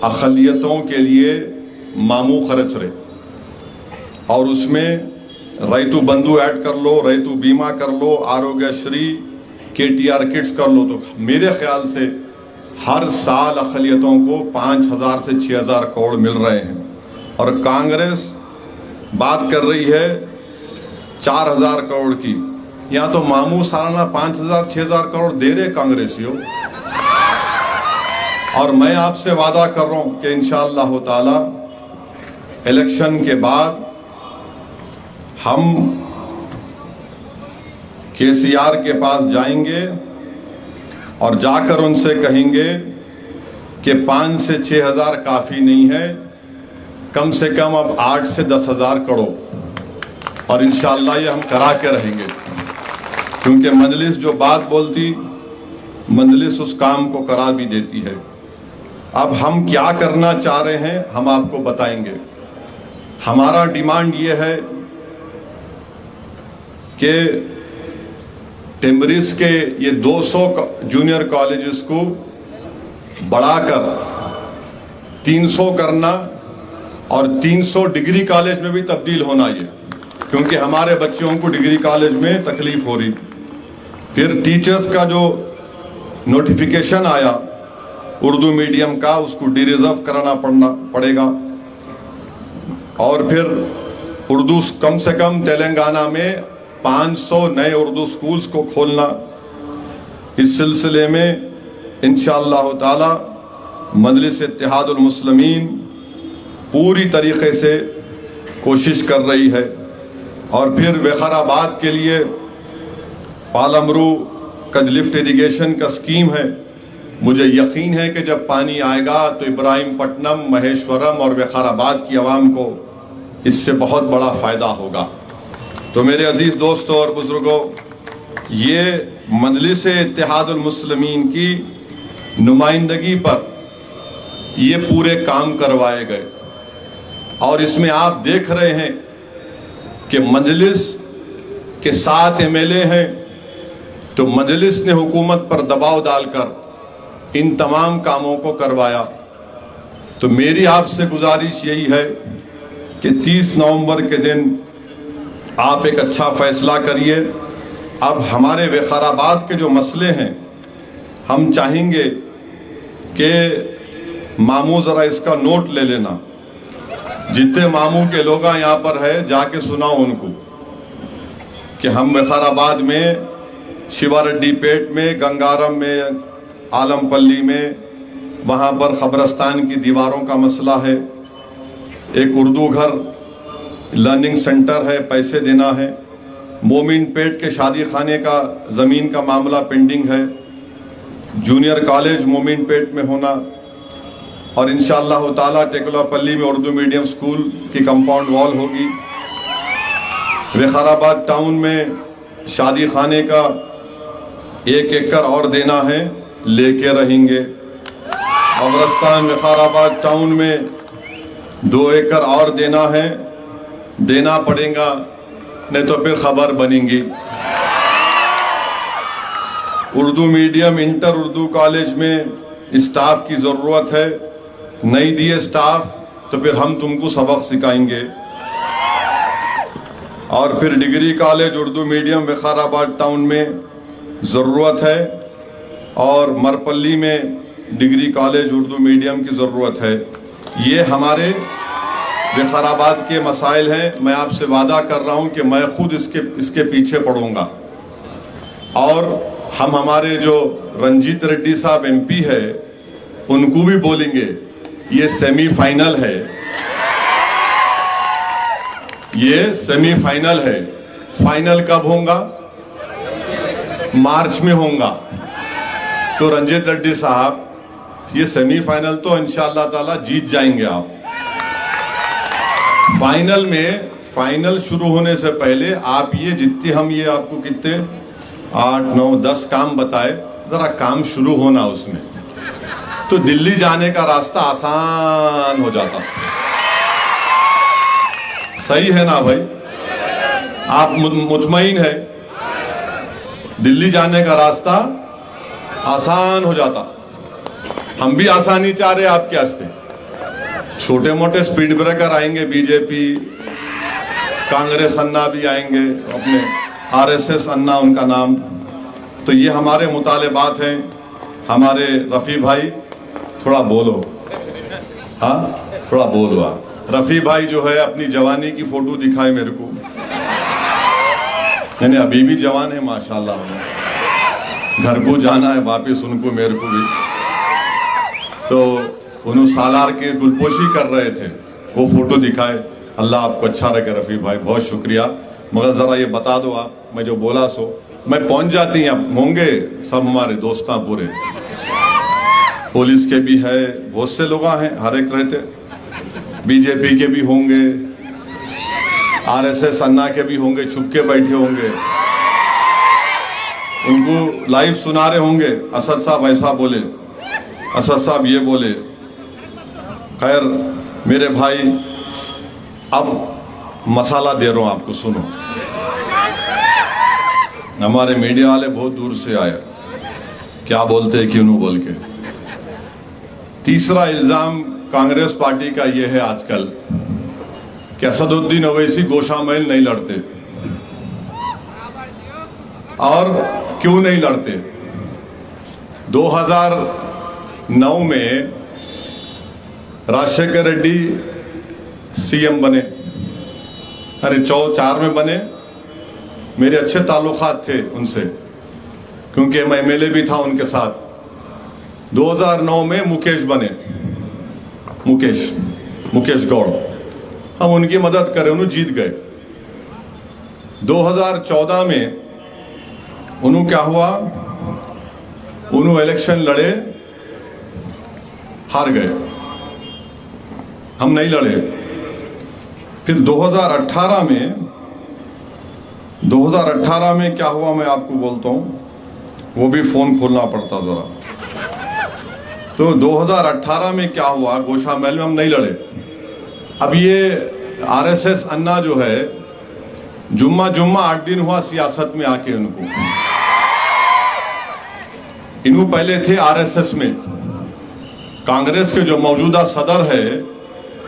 अक़लियतों के लिए मामू खर्च रहे, और उसमें रैतु बंधु ऐड कर लो, रैतु बीमा कर लो, आरोग्यश्री, KTR किट्स कर लो, तो मेरे ख्याल से हर साल अक़लियतों को 5,000 से 6,000 करोड़ मिल रहे हैं। और कांग्रेस बात कर रही है 4,000 करोड़ की। यहाँ तो मामू सालाना 5,000 6,000 करोड़ दे रहे कांग्रेसियों। और मैं आपसे वादा कर रहा हूँ कि इंशाअल्लाह ताला इलेक्शन के बाद हम KCR के पास जाएंगे और जाकर उनसे कहेंगे कि 5 से 6,000 काफ़ी नहीं है, कम से कम अब 8 से 10,000 करोड़, और इंशाअल्लाह ये हम करा के रहेंगे। क्योंकि मजलिस जो बात बोलती, मजलिस उस काम को करा भी देती है। अब हम क्या करना चाह रहे हैं हम आपको बताएंगे। हमारा डिमांड ये है कि टिम्बरिस के ये 200 जूनियर कॉलेजेस को बढ़ाकर 300 करना और 300 डिग्री कॉलेज में भी तब्दील होना, ये क्योंकि हमारे बच्चों को डिग्री कॉलेज में तकलीफ हो रही। फिर टीचर्स का जो नोटिफिकेशन आया उर्दू मीडियम का, उसको डिरिजर्व कराना पड़ेगा। और फिर उर्दू कम से कम तेलंगाना में 500 नए उर्दू स्कूल्स को खोलना। इस सिलसिले में इंशाअल्लाह ताला मजलिस इत्तेहादुल मुस्लिमीन पूरी तरीके से कोशिश कर रही है। और फिर विकाराबाद के लिए पालमरू का लिफ्ट इरिगेशन का स्कीम है। मुझे यकीन है कि जब पानी आएगा तो इब्राहिमपट्टनम, महेश्वरम और विकाराबाद की आवाम को इससे बहुत बड़ा फ़ायदा होगा। तो मेरे अजीज़ दोस्तों और बुज़ुर्गों, ये मजलिस इत्तेहादुल मुस्लिमीन की नुमाइंदगी पर ये पूरे काम करवाए गए। और इसमें आप देख रहे हैं कि मजलिस के 7 MLA हैं, तो मजलिस ने हुकूमत पर दबाव डालकर इन तमाम कामों को करवाया। तो मेरी आपसे गुजारिश यही है कि 30 नवंबर के दिन आप एक अच्छा फैसला करिए। अब हमारे विकाराबाद के जो मसले हैं, हम चाहेंगे कि मामू ज़रा इसका नोट ले लेना। जितने मामू के लोग यहाँ पर है जाके सुनाओ उनको कि हम विकाराबाद में, शिवारेड्डी पेट में, गंगारम में, आलमपल्ली में, वहाँ पर खबरस्तान की दीवारों का मसला है। एक उर्दू घर लर्निंग सेंटर है, पैसे देना है। मोमिन पेट के शादी खाने का ज़मीन का मामला पेंडिंग है। जूनियर कॉलेज मोमिन पेट में होना, और इंशाअल्लाह ताला टेकुलापल्ली में उर्दू मीडियम स्कूल की कंपाउंड वॉल होगी। विकाराबाद टाउन में शादी खाने का 1 एकड़ और देना है, लेके रहेंगे। कब्रस्तान विकाराबाद टाउन में 2 एकड़ और देना है, देना पड़ेगा, नहीं तो फिर खबर बनेंगी। Urdu medium inter Urdu college में स्टाफ की ज़रूरत है, नहीं दिए स्टाफ तो फिर हम तुमको सबक सिखाएंगे। और फिर degree college Urdu medium Vikarabad town में ज़रूरत है, और मरपल्ली में डिग्री कॉलेज उर्दू मीडियम की ज़रूरत है। ये हमारे विकाराबाद के मसाइल हैं। मैं आपसे वादा कर रहा हूँ कि मैं खुद इसके पीछे पड़ूंगा। और हम हमारे जो रंजीत रेड्डी साहब MP है उनको भी बोलेंगे ये सेमीफाइनल है, ये सेमीफाइनल है। फाइनल कब होगा? मार्च में होगा। तो रंजीत रेड्डी साहब, ये सेमीफाइनल तो इंशाअल्लाह ताला जीत जाएंगे आप। फाइनल शुरू होने से पहले आप ये जितने हम ये आपको कितने 8, 9, 10 काम बताए, जरा काम शुरू होना उसमें, तो दिल्ली जाने का रास्ता आसान हो जाता। सही है ना भाई? आप मुतमईन है? दिल्ली जाने का रास्ता आसान हो जाता। हम भी आसानी चाह रहे आपके वास्ते। छोटे मोटे स्पीड ब्रेकर आएंगे, बीजेपी कांग्रेस अन्ना भी आएंगे, अपने आरएसएस अन्ना उनका नाम। तो ये हमारे मुतालेबात हैं। हमारे रफ़ी भाई थोड़ा बोलो, हाँ थोड़ा बोलो आप। रफ़ी भाई जो है अपनी जवानी की फोटो दिखाए मेरे को, यानी अभी भी जवान है माशाल्लाह। घर को जाना है वापिस उनको, मेरे को भी। तो उन्होंने सालार के गुलपोशी कर रहे थे, वो फोटो दिखाए। अल्लाह आपको अच्छा रखे रफ़ी भाई, बहुत शुक्रिया। मगर ज़रा ये बता दो आप, मैं जो बोला सो मैं पहुंच जाती होंगे सब हमारे दोस्तां पूरे, पुलिस के भी है, बहुत से लोग हैं, हर एक रहते, बीजेपी के भी होंगे, आरएसएस अन्ना के भी होंगे, छुप के बैठे होंगे, उनको लाइव सुना रहे होंगे। असद साहब ऐसा बोले, असद साहब ये बोले। खैर मेरे भाई, अब मसाला दे रहा हूं आपको, सुनो। हमारे मीडिया वाले बहुत दूर से आए, क्या बोलते हैं क्यों बोल के। तीसरा इल्जाम कांग्रेस पार्टी का यह है आजकल कि असदुद्दीन ओवैसी गोशा महल नहीं लड़ते। और क्यों नहीं लड़ते? 2009 में राजशेखर रेड्डी सीएम बने, अरे 4 में बने। मेरे अच्छे ताल्लुकात थे उनसे, क्योंकि मैं एमएलए भी था उनके साथ। 2009 में मुकेश बने, मुकेश गौड़, हम उनकी मदद करें, उन्होंने जीत गए। 2014 में उन्होंने क्या हुआ, उन्होंने इलेक्शन लड़े, हार गए, हम नहीं लड़े। फिर 2018 में क्या हुआ मैं आपको बोलता हूं, वो भी फोन खोलना पड़ता जरा। तो 2018 में क्या हुआ, गोशा महल में हम नहीं लड़े। अब ये आरएसएस अन्ना जो है, जुम्मा 8 दिन हुआ सियासत में आके, इन्हों पहले थे आरएसएस में। कांग्रेस के जो मौजूदा सदर है,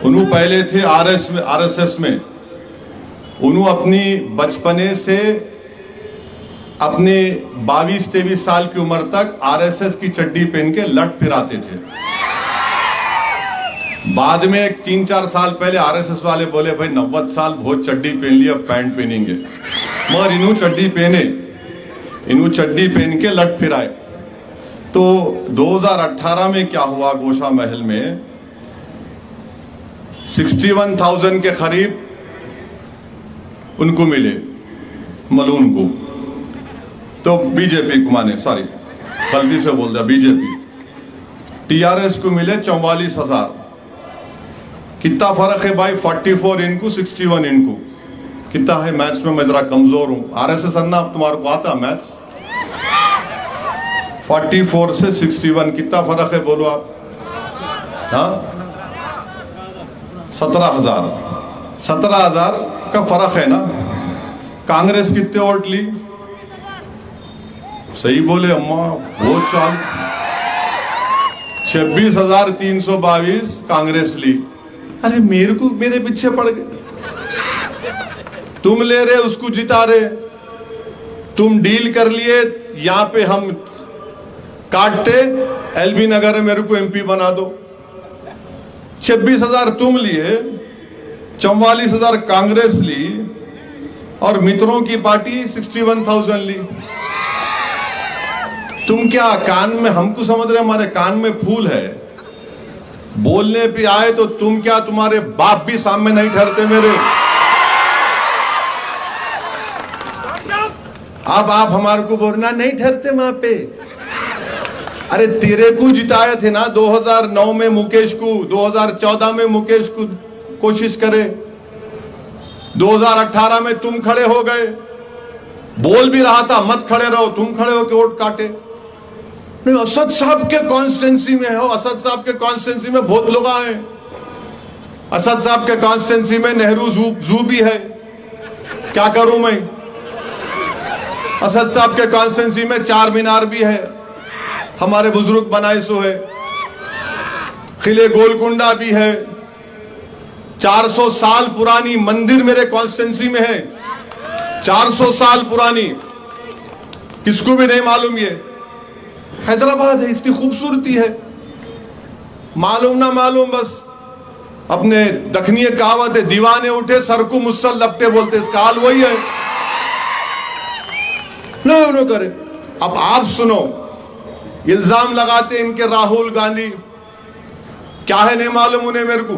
उन्होंने पहले थे आरएसएस में। उन्होंने अपनी बचपने से अपने 22-23 साल की उम्र तक आरएसएस की चड्डी पहन के लट फिराते थे। बाद में 3-4 साल पहले आरएसएस वाले बोले भाई 90 साल बहुत चड्डी पहन ली, अब पैंट पहनेंगे। मगर इन्हों चड्डी पहन के लट फिराए। तो 2018 में क्या हुआ, गोशा महल में 61,000 के करीब उनको मिले, मलून को। तो बीजेपी को, माने सॉरी गलती से बोल दिया, बीजेपी। टीआरएस को मिले 44,000। कितना फर्क है भाई? 44 इनको, 61 इनको। कितना है? मैथ्स में मैं जरा कमजोर हूं। आरएसएस अन्ना तुम्हारे को आता मैथ्स? 44 से 61 कितना फर्क है बोलो आप? हाँ, 17,000 का फर्क है ना। कांग्रेस कितने वोट ली? सही बोले अम्मा, वोट चाल 26,322 कांग्रेस ली। अरे मेरे को, मेरे पीछे पड़ गए। तुम ले रहे, उसको जिता रहे, तुम डील कर लिए, यहां पे हम काटते, एलबी नगर में मेरे को एमपी बना दो। 26,000 तुम लिए, 44,000 कांग्रेस ली, और मित्रों की पार्टी 61,000 ली। तुम क्या कान में, हमको समझ रहे हमारे कान में फूल है, बोलने पे आए तो तुम क्या, तुम्हारे बाप भी सामने नहीं ठहरते मेरे। अब आप हमारे को बोलना नहीं ठहरते वहां पे। अरे तेरे को जिताए थे ना 2009 में मुकेश को, 2014 में मुकेश को कोशिश करे, 2018 में तुम खड़े हो गए, बोल भी रहा था मत खड़े रहो, तुम खड़े होकर वोट काटे। नहीं, असद साहब के कॉन्स्टिट्यूंसी में हो, असद साहब के कॉन्स्टिट्यूंसी में बहुत लोग आए, असद साहब के कॉन्स्टिट्यूंसी में नेहरू जू भी है, क्या करूं मैं। असद साहब के कॉन्स्टिट्यूंसी में चार मीनार भी है, हमारे बुजुर्ग बनाए सो है, किले गोलकुंडा भी है, 400 साल पुरानी मंदिर मेरे कॉन्स्टिट्यूंसी में है, 400 साल पुरानी, किसको भी नहीं मालूम। ये हैदराबाद है, इसकी खूबसूरती है, मालूम ना मालूम बस अपने दखनीय कहावत है, दीवाने उठे सर को मुस्सल लपटे बोलते, इसका हाल वही है। न करे। अब आप सुनो, इल्जाम लगाते इनके राहुल गांधी, क्या है नहीं मालूम उन्हें मेरे को,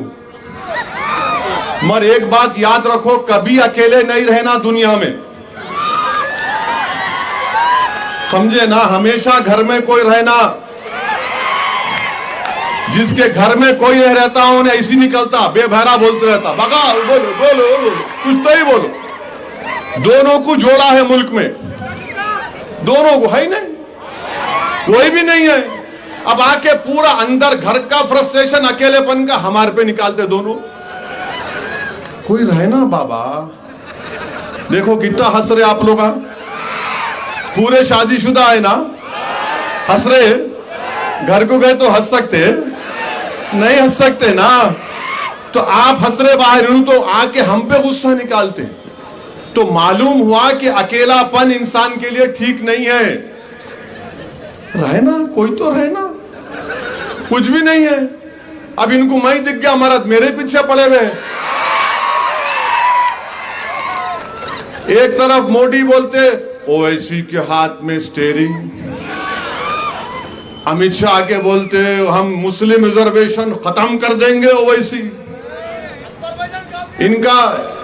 मगर एक बात याद रखो, कभी अकेले नहीं रहना दुनिया में, समझे ना, हमेशा घर में कोई रहना। जिसके घर में कोई नहीं रहता उन्हें ऐसी निकलता, बेबहरा बोलते रहता, बगा बोलो बोलो बोलो, कुछ तो ही बोलो। दोनों को जोड़ा है मुल्क में, दोनों को है ही नहीं, कोई भी नहीं है। अब आके पूरा अंदर घर का फ्रस्ट्रेशन अकेलेपन का हमारे पे निकालते दोनों। कोई रहे ना बाबा, देखो कितना हंस रहे आप लोग, पूरे शादीशुदा है ना, हंस रहे। घर को गए तो हंस सकते, नहीं हंस सकते ना, तो आप हंस रहे बाहर हूं तो आके हम पे गुस्सा निकालते। तो मालूम हुआ कि अकेलापन इंसान के लिए ठीक नहीं है। रहना, कोई तो रहना, कुछ भी नहीं है। अब इनको मैं दिख गया मरद, मेरे पीछे पड़े हुए। एक तरफ मोदी बोलते ओवैसी के हाथ में स्टेयरिंग, अमित शाह आके बोलते हम मुस्लिम रिजर्वेशन खत्म कर देंगे ओवैसी।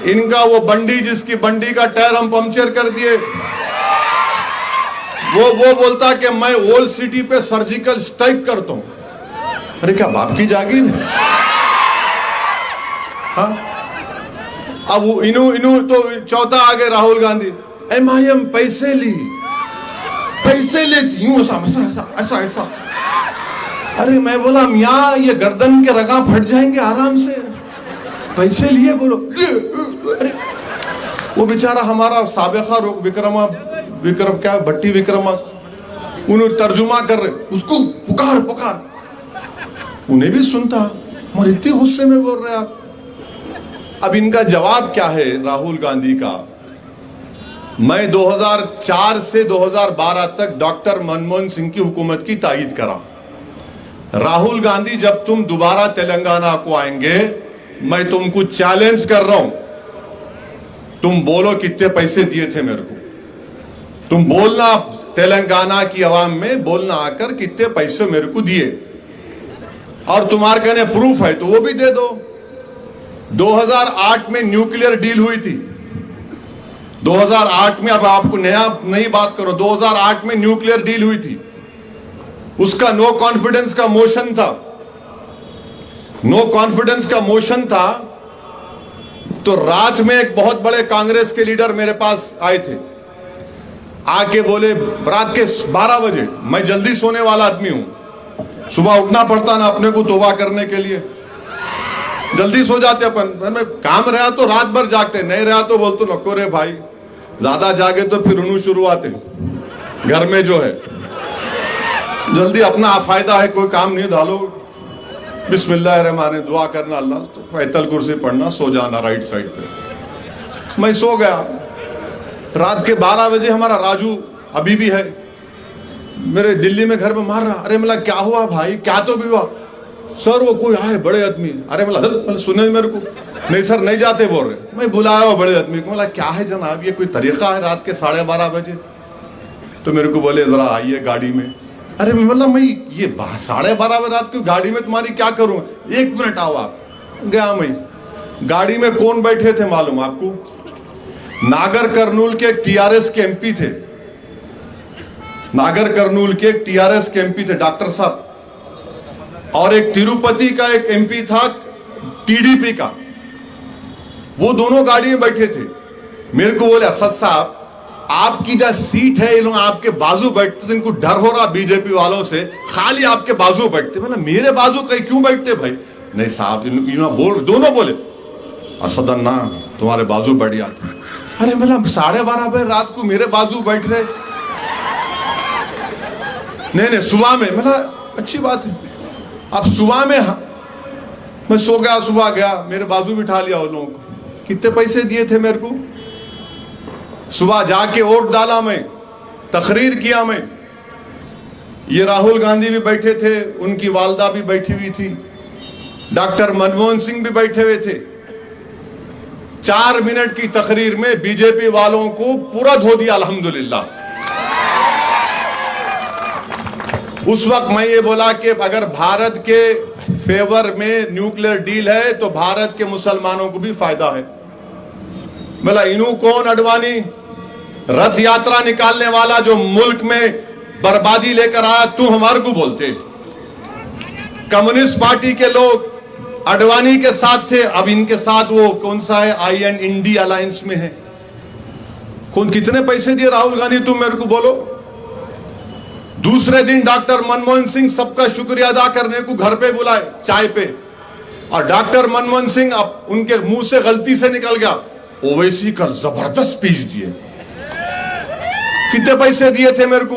इनका वो बंडी, जिसकी बंडी का टायर हम पंक्चर कर दिए, वो बोलता कि मैं ओल्ड सिटी पे सर्जिकल स्ट्राइक करता हूं। अरे क्या बाप की जागीर है? हाँ, अब इनू तो चौथा आ गए राहुल गांधी, MIM पैसे लेती हूं, ऐसा। अरे मैं बोला मियाँ ये गर्दन के रगा फट जाएंगे आराम से, पैसे लिए बोलो। अरे वो बेचारा हमारा साबिका विक्रम क्या भट्टी विक्रमा, उन्हें तर्जुमा कर रहे, उसको पुकार, उन्हें भी सुनता, और इतने गुस्से में बोल रहे आप। अब इनका जवाब क्या है राहुल गांधी का? मैं 2004 से 2012 तक डॉक्टर मनमोहन सिंह की हुकूमत की तायीद करा। राहुल गांधी जब तुम दोबारा तेलंगाना को आएंगे, मैं तुमको चैलेंज कर रहा हूं, तुम बोलो कितने पैसे दिए थे मेरे को, तुम बोलना तेलंगाना की आवाम में, बोलना आकर कितने पैसे मेरे को दिए, और तुम्हारे कहने प्रूफ है तो वो भी दे दो। 2008 में न्यूक्लियर डील हुई थी, 2008 में, अब आपको नई बात करो, 2008 में न्यूक्लियर डील हुई थी, उसका नो कॉन्फिडेंस का मोशन था, तो रात में एक बहुत बड़े कांग्रेस के लीडर मेरे पास आए थे, आके बोले रात के 12 बजे, मैं जल्दी सोने वाला आदमी हूं, सुबह उठना पड़ता ना अपने को तौबा करने के लिए, जल्दी सो जाते अपन, में काम रहा तो रात भर जागते, नहीं रहा तो बोलते नको रे भाई, ज्यादा जागे तो फिर उन्हें शुरुआत है घर में जो है, जल्दी अपना फायदा है, कोई काम नहीं डालो, बिस्मिल्लाहिर्रहमानिर्रहीम दुआ करना, अल्लाह तो फैतल कुर्सी पढ़ना, सो जाना राइट साइड पे। मैं सो गया, रात के 12 बजे हमारा राजू अभी भी है मेरे दिल्ली में घर में मार रहा। अरे मतलब क्या हुआ भाई, क्या तो भी हुआ सर, वो कोई आए बड़े आदमी। अरे मतलब सुने मेरे को, नहीं सर नहीं जाते बोल रहे, मैं बुलाया वो बड़े आदमी को, मतलब क्या है जनाब, ये कोई तरीका है रात के 12:30 बजे? तो मेरे को बोले जरा आइए गाड़ी में। अरे मतलब मैं ये 12:30 बजे रात को गाड़ी में तुम्हारी क्या करूं? 1 मिनट आओ आप। गया मैं, गाड़ी में कौन बैठे थे मालूम आपको? नागर कर्नूल के TRS के MP थे, नागर कर्नूल के एक टीआरएस के एमपी थे डॉक्टर साहब, और एक तिरुपति का एक एमपी था टीडीपी का। वो दोनों गाड़ी में बैठे थे। मेरे को बोले असद साहब आपकी जो सीट है ये लोग आपके बाजू बैठते थे, इनको डर हो रहा बीजेपी वालों से, खाली आपके बाजू बैठते। मतलब मेरे बाजू कहीं क्यों बैठते भाई? नहीं साहब बोल, दोनों बोले असद अन्ना तुम्हारे बाजू बैठ जाते। अरे मतलब 12:30 बजे रात को मेरे बाजू बैठ रहे। नहीं सुबह में, मतलब अच्छी बात है। अब सुबह में मैं सो गया, सुबह गया, मेरे बाजू बिठा लिया उन लोगों को। कितने पैसे दिए थे मेरे को? सुबह जाके वोट डाला, मैं तकरीर किया। मैं ये राहुल गांधी भी बैठे थे, उनकी वालदा भी बैठी हुई थी, डॉक्टर मनमोहन सिंह भी बैठे हुए थे। 4 मिनट की तकरीर में बीजेपी वालों को पूरा धो दिया अल्हम्दुलिल्लाह। उस वक्त मैं ये बोला कि अगर भारत के फेवर में न्यूक्लियर डील है तो भारत के मुसलमानों को भी फायदा है। बोला इनू कौन अडवाणी, रथ यात्रा निकालने वाला जो मुल्क में बर्बादी लेकर आया, तू हमारे को बोलते। कम्युनिस्ट पार्टी के लोग अडवाणी के साथ थे, अब इनके साथ वो कौन सा है, IND अलायंस में है। कौन कितने पैसे दिए राहुल गांधी, तुम मेरे को बोलो। दूसरे दिन डॉक्टर मनमोहन सिंह सबका शुक्रिया अदा करने को घर पे बुलाए चाय पे, और डॉक्टर मनमोहन सिंह अब उनके मुंह से गलती से निकल गया ओवैसी का जबरदस्त स्पीच दिए। कितने पैसे दिए थे मेरे को?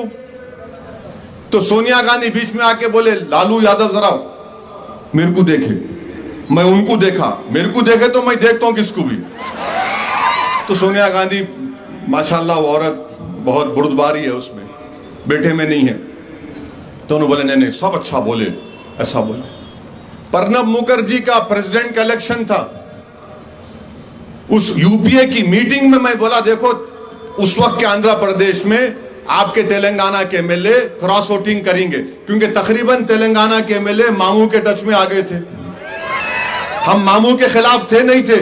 तो सोनिया गांधी बीच में आके बोले लालू यादव जरा मेरे को देखे। मैं उनको देखा, मेरे को देखे तो मैं देखता हूं किसको भी। तो सोनिया गांधी माशाल्लाह वो औरत बहुत बुर्दबारी है, उसमें बेटे में नहीं है। तो उन्होंने बोले नहीं सब अच्छा बोले, ऐसा बोले। प्रणब मुखर्जी का प्रेसिडेंट का इलेक्शन था, उस यूपीए की मीटिंग में मैं बोला देखो उस वक्त के आंध्र प्रदेश में आपके तेलंगाना के एमएलए क्रॉस वोटिंग करेंगे, क्योंकि तकरीबन तेलंगाना के एमएलए मामू के टच में आ गए थे। हम मामू के खिलाफ थे नहीं थे,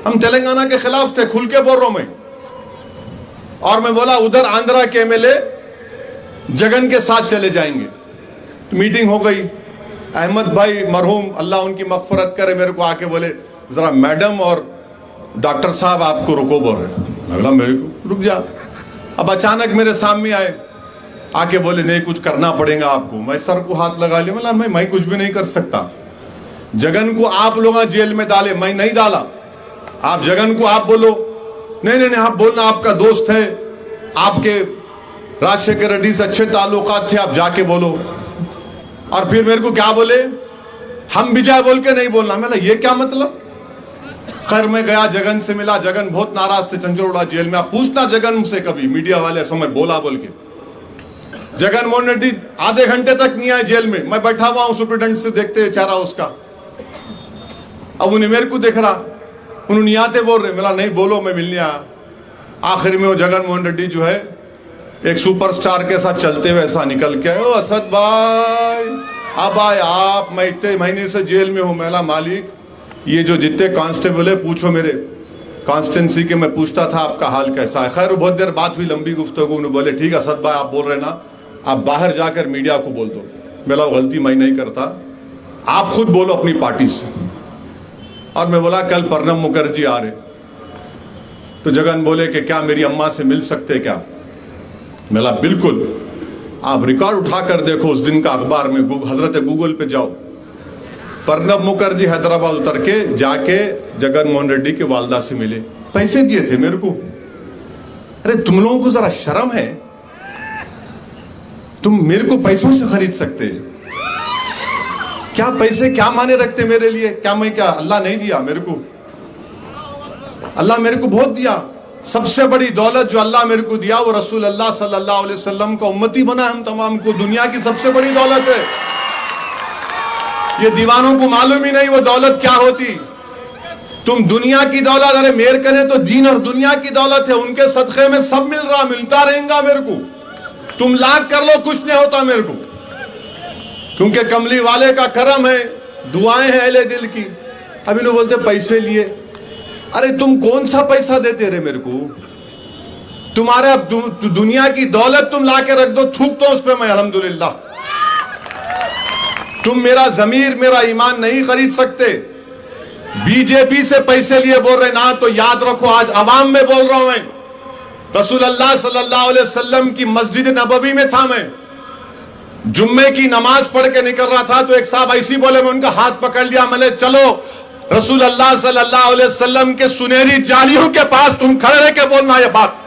हम तेलंगाना के खिलाफ थे, खुल के बोल रहा हूं मैं। और मैं बोला उधर आंध्रा के एमएलए जगन के साथ चले जाएंगे। मीटिंग हो गई। अहमद भाई मरहूम अल्लाह उनकी मगफरत करे, मेरे को आके बोले जरा मैडम और डॉक्टर साहब आपको रुको बोल रहे। मैं बोला मेरे को रुक जा। अब अचानक मेरे सामने आए, आके बोले नहीं कुछ करना पड़ेगा आपको। मैं सर को हाथ लगा लिया, बोला मैं कुछ भी नहीं कर सकता। जगन को आप लोग जेल में डाले, मैं नहीं डाला। आप जगन को आप बोलो, नहीं आप बोलना, आपका दोस्त है, आपके राजशेखर रेड्डी से अच्छे ताल्लुकात थे, आप जाके बोलो। और फिर मेरे को क्या बोले, हम विजय बोल के नहीं बोलना। मैं ये क्या मतलब? खैर मैं गया, जगन से मिला। जगन बहुत नाराज थे, चंचोड़ा जेल में। आप पूछना जगन से कभी, मीडिया वाले समय बोला बोल के। जगन मोहन रेड्डी आधे घंटे तक नहीं आए जेल में। मैं बैठा हुआ हूं सुप्रिटेंडेंट से, देखते चेहरा उसका। अब उन्हें मेरे को देख रहा, उन्होंने आते बोल रहे, मिला नहीं बोलो, मैं मिलने आया। आखिर में वो जगन मोहन रेड्डी जो है एक सुपरस्टार के साथ चलते हुए ऐसा निकल के आए, ओ असद भाई अब आए आप, मैं इतने महीने से जेल में हूं। मेरा मालिक ये जो जितने कांस्टेबल है पूछो, मेरे कॉन्स्टिट्यूंसी के मैं पूछता था आपका हाल कैसा है। खैर बहुत देर बात हुई, लंबी गुफ्तगू। उन्होंने बोले ठीक है असद भाई आप बोल रहे ना, आप बाहर जाकर मीडिया को बोल दो। मेरा गलती मैं नहीं करता, आप खुद बोलो अपनी पार्टी से। और मैं बोला कल प्रणब मुखर्जी आ रहे। तो जगन बोले कि क्या मेरी अम्मा से मिल सकते क्या? मेरा बिल्कुल, आप रिकॉर्ड उठाकर देखो उस दिन का अखबार में, हजरत गूगल पे जाओ। प्रणब मुखर्जी हैदराबाद उतर के जाके जगन मोहन रेड्डी के वालदा से मिले, पैसे दिए थे मेरे को। अरे तुम लोगों को जरा शर्म है? तुम मेरे को पैसों से खरीद सकते? क्या पैसे क्या माने रखते मेरे लिए? क्या मैं क्या अल्लाह नहीं दिया मेरे को? अल्लाह मेरे को बहुत दिया। सबसे बड़ी दौलत जो अल्लाह मेरे को दिया वो रसूल अल्लाह सल्लल्लाहु अलैहि वसल्लम का उम्मती बना हम तमाम को। दुनिया की सबसे बड़ी दौलत है। ये दीवानों को मालूम ही नहीं वो दौलत क्या होती। तुम दुनिया की दौलत, अरे मेर करें तो दीन और दुनिया की दौलत है, उनके सदक़े में सब मिल रहा, मिलता रहेगा मेरे को। तुम लाख कर लो कुछ नहीं होता मेरे को, क्योंकि कमली वाले का करम है, दुआएं हैं अहले दिल की। अभी लोग बोलते पैसे लिए, अरे तुम कौन सा पैसा देते रहे मेरे को? तुम्हारे दुनिया की दौलत तुम लाके रख दो, थूक दो उस पे मैं अल्हम्दुलिल्लाह। तुम मेरा जमीर, मेरा ईमान नहीं खरीद सकते। बीजेपी से पैसे लिए बोल रहे ना, तो याद रखो आज अवाम में बोल रहा हूं मैं। रसूलुल्लाह सल्लल्लाहु अलैहि वसल्लम की मस्जिद नबवी में था, मैं जुम्मे की नमाज पढ़ के निकल रहा था, तो एक साहब ऐसी बोले, मैं उनका हाथ पकड़ लिया, मैंने चलो रसूलुल्लाह सल्लल्लाहु अलैहि वसल्लम के सुनहरी जालियों के पास तुम खड़े रह के बोलना ये बात।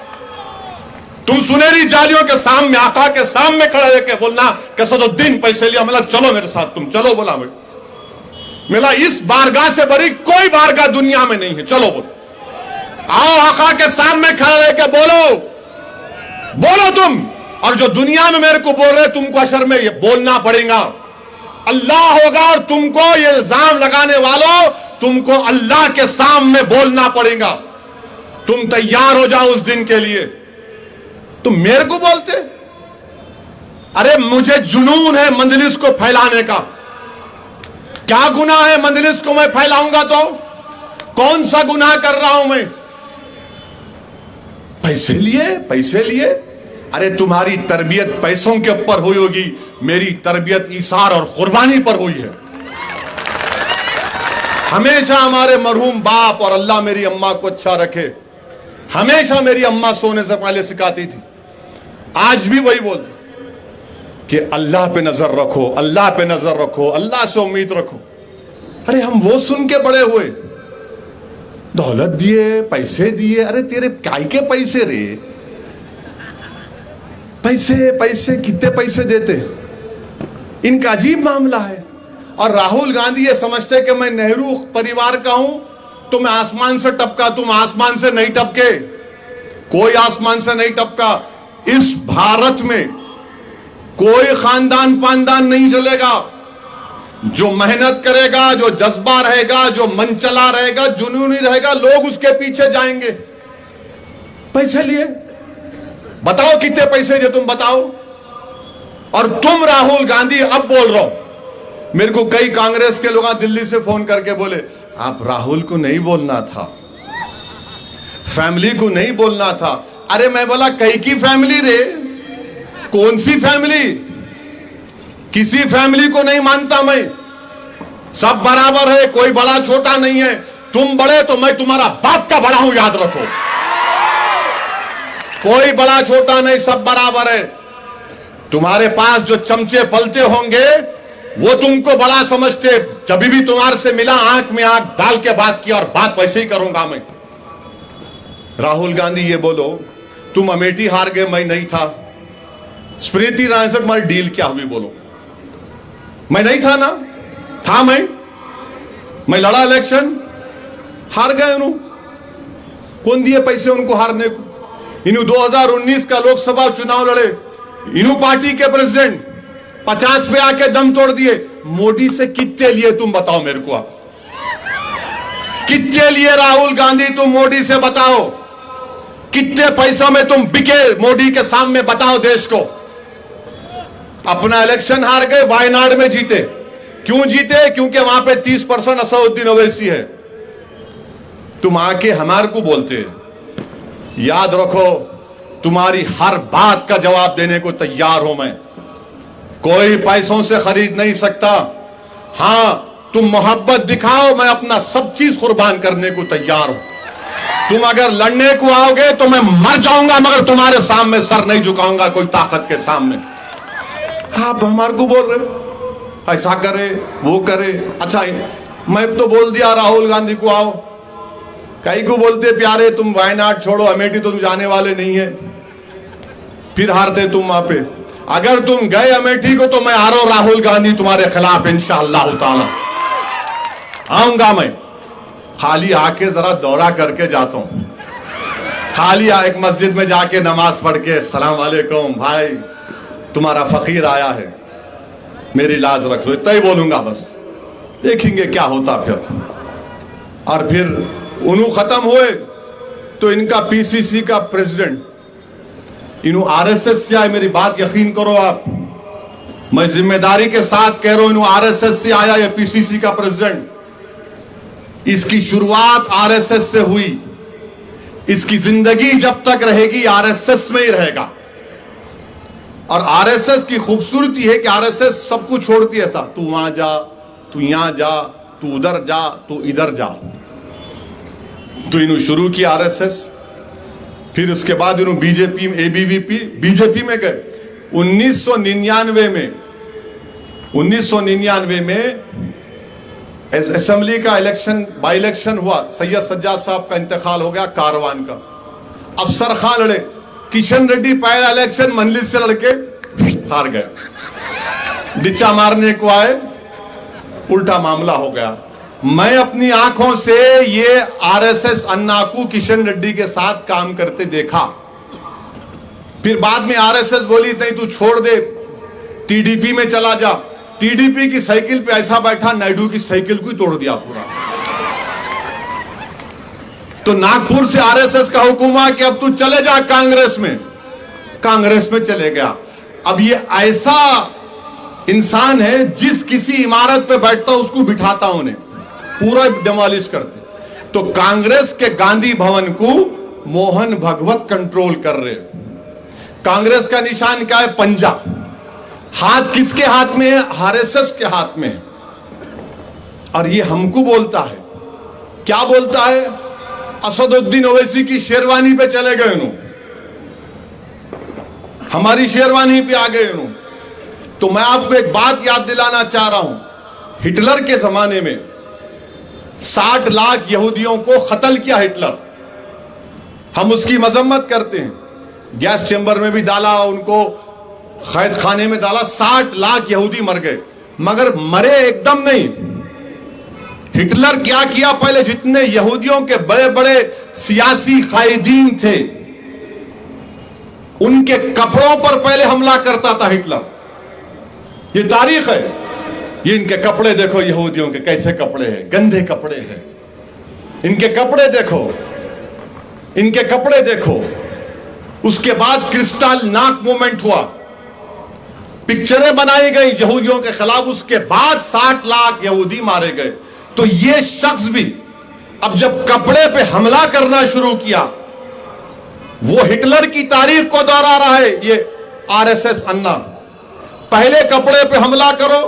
तुम सुनहरी जालियों के सामने, आका के सामने खड़े रह के बोलना कि सदुद्दीन पैसे लिया, मतलब चलो मेरे साथ, तुम चलो। बोला मैं, मिला इस बारगाह से बड़ी कोई बारगाह दुनिया में नहीं है, चलो बोलो। आओ आका के सामने खड़े रह के बोलो, बोलो तुम। और जो दुनिया में मेरे को बोल रहे, तुमको अशर में ये बोलना पड़ेगा। अल्लाह होगा और तुमको ये इल्जाम लगाने वालों, तुमको अल्लाह के सामने बोलना पड़ेगा। तुम तैयार हो जाओ उस दिन के लिए। तुम मेरे को बोलते, अरे मुझे जुनून है मंजलिस को फैलाने का। क्या गुनाह है मंजलिस को मैं फैलाऊंगा तो? कौन सा गुनाह कर रहा हूं मैं? पैसे लिए, पैसे लिए। अरे तुम्हारी तरबियत पैसों के ऊपर हुई होगी, मेरी तरबियत ईसार और कुर्बानी पर हुई है। हमेशा हमारे मरहूम बाप, और अल्लाह मेरी अम्मा को अच्छा रखे, हमेशा मेरी अम्मा सोने से पहले सिखाती थी, आज भी वही बोलती कि अल्लाह पे नजर रखो, अल्लाह पे नजर रखो, अल्लाह से उम्मीद रखो। अरे हम वो सुन के बड़े हुए, दौलत दिए, पैसे दिए। अरे तेरे काय के पैसे रे? पैसे पैसे कितने पैसे देते? इनका अजीब मामला है। और राहुल गांधी ये समझते कि मैं नेहरू परिवार का हूं तो मैं आसमान से टपका, तुम आसमान से नहीं टपके, कोई आसमान से नहीं टपका। इस भारत में कोई खानदान पानदान नहीं चलेगा। जो मेहनत करेगा, जो जज्बा रहेगा, जो मन चला रहेगा, जुनूनी रहेगा, लोग उसके पीछे जाएंगे। पैसे लिए, बताओ कितने पैसे दिए, तुम बताओ। और तुम राहुल गांधी, अब बोल रहा हूं, मेरे को कई कांग्रेस के लोग दिल्ली से फोन करके बोले, आप राहुल को नहीं बोलना था, फैमिली को नहीं बोलना था। अरे मैं बोला, कई की फैमिली रे? कौन सी फैमिली? किसी फैमिली को नहीं मानता मैं, सब बराबर है, कोई बड़ा छोटा नहीं है। तुम बड़े तो मैं तुम्हारा बाप का बड़ा हूं, याद रखो। कोई बड़ा छोटा नहीं, सब बराबर है। तुम्हारे पास जो चमचे पलते होंगे वो तुमको बड़ा समझते। जब भी तुम्हारे से मिला, आंख में आंख डाल के बात की, और बात वैसे ही करूंगा मैं। राहुल गांधी ये बोलो, तुम अमेठी हार गए, मैं नहीं था। स्मृति ईरानी से तुम्हारी डील क्या हुई बोलो? मैं नहीं था ना, था मैं लड़ा इलेक्शन, हार गए। कौन दिए पैसे उनको हारने को? इन्हों 2019 का लोकसभा चुनाव लड़े, इन्हों पार्टी के प्रेसिडेंट 50 पे आके दम तोड़ दिए। मोदी से कितने लिए तुम बताओ मेरे को? आप कितने लिए राहुल गांधी तुम मोदी से बताओ? कितने पैसों में तुम बिके मोदी के सामने बताओ देश को? अपना इलेक्शन हार गए, वायनाड में जीते। क्यों जीते? क्योंकि वहां पे 30% असदुद्दीन ओवैसी है। तुम आके हमारे को बोलते हैं। याद रखो, तुम्हारी हर बात का जवाब देने को तैयार हूं मैं। कोई पैसों से खरीद नहीं सकता। हां, तुम मोहब्बत दिखाओ, मैं अपना सब चीज कुर्बान करने को तैयार हूं। तुम अगर लड़ने को आओगे तो मैं मर जाऊंगा, मगर तुम्हारे सामने सर नहीं झुकाऊंगा कोई ताकत के सामने। आप हमारे को बोल रहे हो ऐसा करे, वो करे। अच्छा, मैं तो बोल दिया राहुल गांधी को आओ। कई को बोलते प्यारे, तुम वायनाड छोड़ो, अमेठी तुम जाने वाले नहीं है, फिर हारते तुम वहां पे। अगर तुम गए अमेठी को तो मैं हारो राहुल गांधी तुम्हारे खिलाफ इंशाअल्लाह ताला आऊंगा। मैं खाली आके जरा दौरा करके जाता हूं, खाली एक मस्जिद में जाके नमाज पढ़ के सलाम वालेकुम भाई, तुम्हारा फकीर आया है, मेरी लाज रख लो, इतना ही बोलूंगा बस। देखेंगे क्या होता फिर। और फिर उन्होंने खत्म हुए तो इनका पीसीसी का प्रेसिडेंट, इन्हों आरएसएस से आए। मेरी बात यकीन करो आप, मैं जिम्मेदारी के साथ कह रहा हूं, इन्हों आरएसएस से आया, ये पीसीसी का प्रेसिडेंट। इसकी शुरुआत आरएसएस से हुई, इसकी जिंदगी जब तक रहेगी आरएसएस में ही रहेगा। और आरएसएस की खूबसूरती है कि आरएसएस सब कुछ छोड़ती है। ऐसा तू वहां जा, तू यहां जा, तू उधर जा, तू इधर जा। तो इन्होंने शुरू की आरएसएस, फिर उसके बाद इन्होंने बीजेपी में बीजेपी में गए। 1999 में असेंबली का इलेक्शन, बाई इलेक्शन हुआ, सैयद सज्जाद साहब का इंतकाल हो गया, कारवान का। अफसर खान लड़े, किशन रेड्डी पहला इलेक्शन मंडली से लड़के हार गए, डिच्चा मारने को आए, उल्टा मामला हो गया। मैं अपनी आंखों से ये आरएसएस अन्ना को किशन रेड्डी के साथ काम करते देखा। फिर बाद में आरएसएस बोली नहीं तू छोड़ दे, टीडीपी में चला जा। टीडीपी की साइकिल पे ऐसा बैठा, नायडू की साइकिल को ही तोड़ दिया पूरा। तो नागपुर से आरएसएस का हुक्म हुआ कि अब तू चले जा कांग्रेस में। कांग्रेस में चले गया। अब ये ऐसा इंसान है जिस किसी इमारत पे बैठता उसको बिठाता, उन्हें पूरा डिमोलिश करते। तो कांग्रेस के गांधी भवन को मोहन भगवत कंट्रोल कर रहे। कांग्रेस का निशान क्या है? पंजा। हाथ किसके हाथ में है? आरएसएस के हाथ में है। और ये हमको बोलता है, क्या बोलता है? असदुद्दीन ओवैसी की शेरवानी पे चले गए उन्होंने, हमारी शेरवानी पे आ गए उन्होंने। तो मैं आपको एक बात याद दिलाना चाह रहा हूं, हिटलर के जमाने में 60 लाख यहूदियों को कत्ल किया हिटलर। हम उसकी मजम्मत करते हैं, गैस चेंबर में भी डाला, उनको कैद खाने में डाला, 60 लाख यहूदी मर गए। मगर मरे एकदम नहीं। हिटलर क्या किया? पहले जितने यहूदियों के बड़े बड़े सियासी कायदीन थे उनके कपड़ों पर पहले हमला करता था हिटलर। ये तारीख है। ये इनके कपड़े देखो, यहूदियों के कैसे कपड़े हैं, गंदे कपड़े हैं। इनके कपड़े देखो, इनके कपड़े देखो। उसके बाद क्रिस्टल नाक मूवमेंट हुआ, पिक्चरें बनाई गई यहूदियों के खिलाफ। उसके बाद 60 लाख यहूदी मारे गए। तो ये शख्स भी अब जब कपड़े पे हमला करना शुरू किया, वो हिटलर की तारीख को दोहरा रहा है। ये आरएसएस अन्ना, पहले कपड़े पे हमला करो,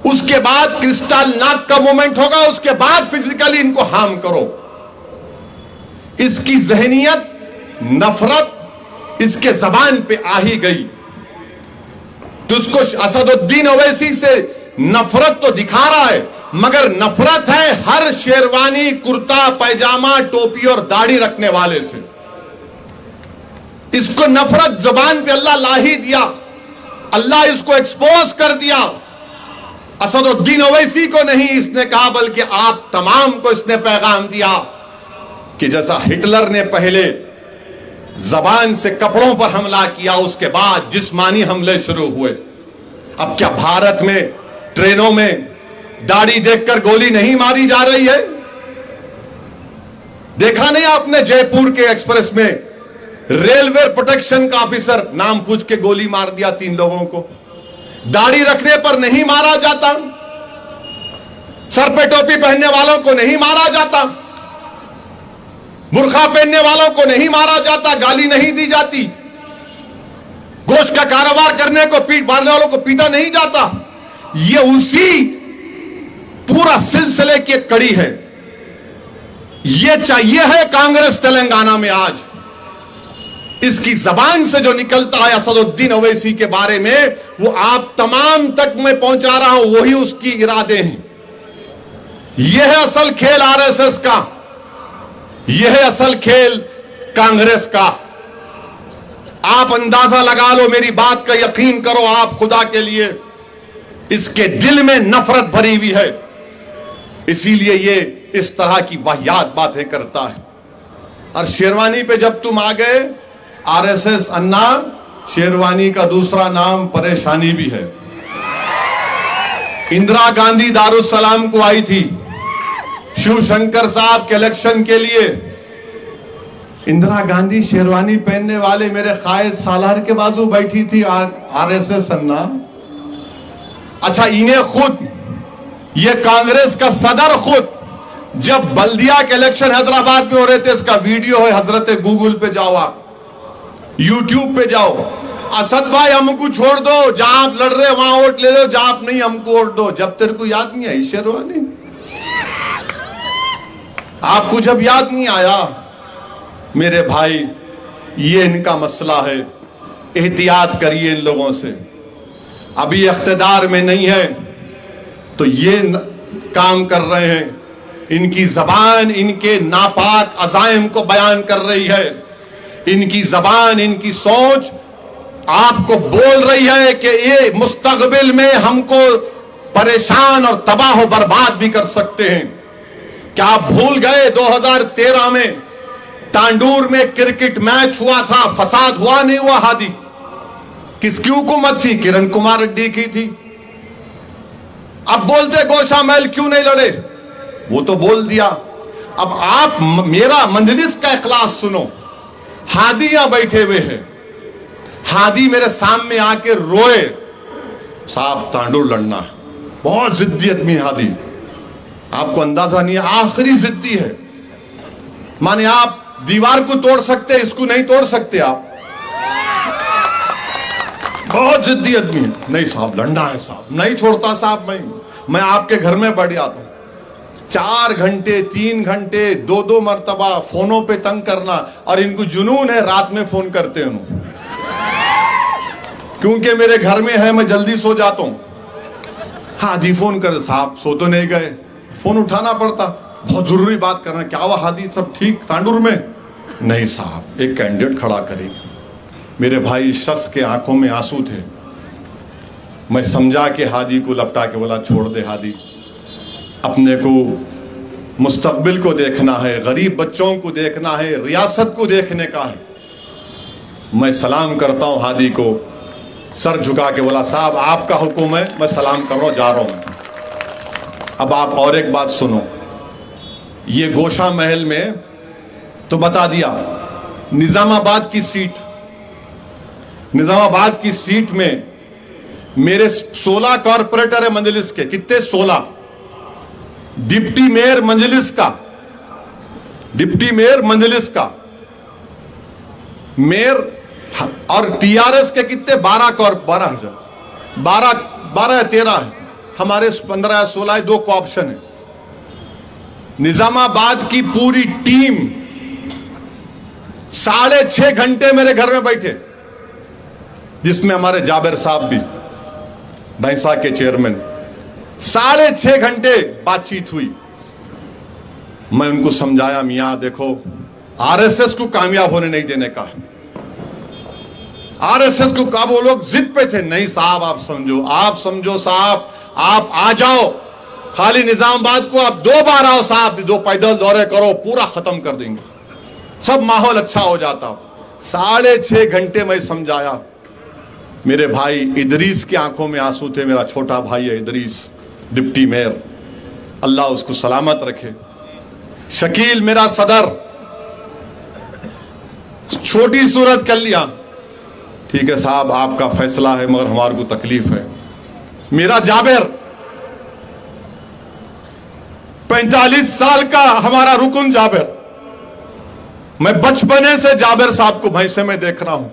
उसके बाद क्रिस्टल नाक का मूवमेंट होगा, उसके बाद फिजिकली इनको हार्म करो। इसकी जहनियत, नफरत इसके जबान पे आ ही गई। तो उसको असदुद्दीन ओवैसी से नफरत तो दिखा रहा है, मगर नफरत है हर शेरवानी, कुर्ता पैजामा, टोपी और दाढ़ी रखने वाले से। इसको नफरत जबान पे अल्लाह ला ही दिया, अल्लाह इसको एक्सपोज कर दिया। असदुद्दीन ओवैसी को नहीं इसने कहा, बल्कि आप तमाम को इसने पैगाम दिया कि जैसा हिटलर ने पहले जबान से कपड़ों पर हमला किया, उसके बाद जिस्मानी हमले शुरू हुए। अब क्या भारत में ट्रेनों में दाढ़ी देखकर गोली नहीं मारी जा रही है? देखा नहीं आपने जयपुर के एक्सप्रेस में रेलवे प्रोटेक्शन का ऑफिसर नाम पूछ के गोली मार दिया 3 लोगों को। दाढ़ी रखने पर नहीं मारा जाता, सर पे टोपी पहनने वालों को नहीं मारा जाता, बुर्खा पहनने वालों को नहीं मारा जाता, गाली नहीं दी जाती, गोश्त का कारोबार करने को मारने वालों को पीटा नहीं जाता। ये उसी पूरा सिलसिले की एक कड़ी है। ये चाहिए है कांग्रेस तेलंगाना में आज। इसकी जबान से जो निकलता है असदुद्दीन ओवैसी के बारे में, वो आप तमाम तक मैं पहुंचा रहा हूं, वही उसकी इरादे हैं। यह है असल खेल आरएसएस का, यह है असल खेल कांग्रेस का। आप अंदाजा लगा लो, मेरी बात का यकीन करो आप खुदा के लिए, इसके दिल में नफरत भरी हुई है, इसीलिए ये इस तरह की वाहियात बातें करता है। और शेरवानी पे जब तुम आ गए, आरएसएस अन्ना, शेरवानी का दूसरा नाम परेशानी भी है। इंदिरा गांधी दारुसलाम को आई थी शिवशंकर साहब के इलेक्शन के लिए। इंदिरा गांधी शेरवानी पहनने वाले मेरे कायद सालार के बाजू बैठी थी आरएसएस अन्ना। अच्छा, इन्हें खुद, ये कांग्रेस का सदर खुद जब बल्दिया के इलेक्शन हैदराबाद में हो रहे थे, इसका वीडियो है, हजरत गूगल पे जाओ, आप यूट्यूब पे जाओ। असद भाई हमको छोड़ दो, जहां आप लड़ रहे वहां वोट ले लो, जहां आप नहीं हमको वोट दो। जब तेरे को याद नहीं आई शेरवानी, आपको जब याद नहीं आया, मेरे भाई ये इनका मसला है, एहतियात करिए इन लोगों से। अभी इख्तिदार में नहीं है तो ये काम कर रहे हैं, इनकी जबान इनके नापाक अजाइम को बयान कर रही है, इनकी जबान इनकी सोच आपको बोल रही है कि ये मुस्तकबिल में हमको परेशान और तबाह बर्बाद भी कर सकते हैं। क्या आप भूल गए 2013 में तांडूर में क्रिकेट मैच हुआ था, फसाद हुआ नहीं हुआ? हादी किसकी हुकूमत थी? किरण कुमार रेड्डी की थी। अब बोलते गोशा महल क्यों नहीं लड़े, वो तो बोल दिया। अब आप मेरा मजलिस का इखलास सुनो। हादी यहां बैठे हुए हैं, हादी मेरे सामने आके रोए, साहब तांडूर लड़ना है, बहुत जिद्दी आदमी हादी, आपको अंदाजा नहीं है, आखिरी जिद्दी है। माने आप दीवार को तोड़ सकते, इसको नहीं तोड़ सकते आप, बहुत जिद्दी आदमी है। नहीं साहब लड़ना है साहब, नहीं छोड़ता साहब, मैं आपके घर में बैठ जाता हूं। 4 घंटे 3 घंटे 2 मरतबा फोनों पे तंग करना, और इनको जुनून है रात में फोन करते हैं, क्योंकि मेरे घर में है, मैं जल्दी सो जाता हूं। हादी फोन कर, साहब सो तो नहीं गए, फोन उठाना पड़ता, बहुत जरूरी बात करना। क्या हुआ हादी, सब ठीक तांडूर में? नहीं साहब एक कैंडिडेट खड़ा करेंगे। मेरे भाई इस शख्स के आंखों में आंसू थे, मैं समझा के हादी को लपटा के बोला छोड़ दे हादी, अपने को मुस्तकबिल को देखना है, गरीब बच्चों को देखना है, रियासत को देखने का है। मैं सलाम करता हूं हादी को, सर झुका के बोला साहब आपका हुक्म है, मैं सलाम कर रहा हूं, जा रहा हूं। अब आप और एक बात सुनो, ये गोशा महल में तो बता दिया, निजामाबाद की सीट, निजामाबाद की सीट में मेरे 16 कॉर्पोरेटर है मजलिस के। कितने? 16। डिप्टी मेयर मजलिस का, डिप्टी मेयर मजलिस का मेयर, और टीआरएस के कितने? 12 या 13 है, हमारे 15 या 16 है, 2 को ऑप्शन है। निजामाबाद की पूरी टीम 6.5 घंटे मेरे घर में बैठे, जिसमें हमारे जाबिर साहब भी, भैंसा के चेयरमैन, 6.5 घंटे बातचीत हुई। मैं उनको समझाया, मियां देखो आरएसएस को कामयाब होने नहीं देने का है। आरएसएस को कहा, वो लोग जिद पे थे, नहीं साहब आप समझो, आप समझो साहब, आप आ जाओ, खाली निजामाबाद को आप 2 बार आओ साहब, 2 पैदल दौरे करो, पूरा खत्म कर देंगे, सब माहौल अच्छा हो जाता। 6.5 घंटे मैं समझाया। मेरे भाई इदरीस की आंखों में आंसू थे, मेरा छोटा भाई है इदरीस, डिप्टी मेयर, अल्लाह उसको सलामत रखे। शकील मेरा सदर, छोटी सूरत कर लिया, ठीक है साहब आपका फैसला है, मगर हमारे को तकलीफ है। मेरा जाबिर 45 साल का हमारा रुकन जाबिर, मैं बचपने से जाबिर साहब को भैंसे में देख रहा हूं।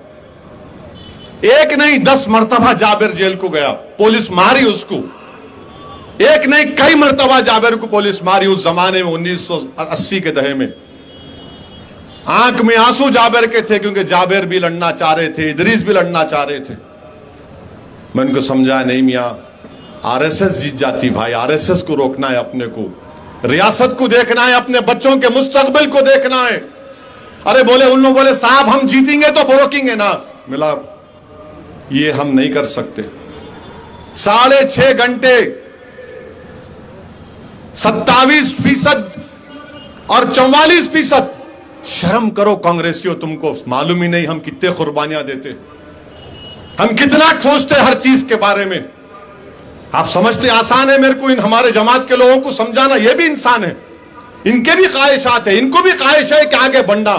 एक नहीं 10 मरतबा जाबिर जेल को गया, पुलिस मारी उसको। एक नहीं कई मरतबा जाबिर को पुलिस मारी उस जमाने में, 1980 के दहे में। आंख में आंसू जाबिर के थे, क्योंकि जाबिर भी लड़ना चाह रहे थे, इदरीस भी लड़ना चाह रहे थे। मैं उनको समझाया, नहीं मियां आरएसएस जीत जाती भाई, आरएसएस को रोकना है, अपने को रियासत को देखना है, अपने बच्चों के मुस्तकबिल को देखना है। अरे बोले, उन लोग बोले साहब हम जीतेंगे तो रोकेंगे ना, मिला ये हम नहीं कर सकते। 6.5 घंटे 27% और 44%। शर्म करो कांग्रेसियों, तुमको मालूम ही नहीं हम कितने कुर्बानियां देते, हम कितना सोचते हर चीज के बारे में। आप समझते आसान है मेरे को इन हमारे जमात के लोगों को समझाना, ये भी इंसान है, इनके भी ख्वाहिशात है, इनको भी ख्वाहिश है कि आगे बढ़ना,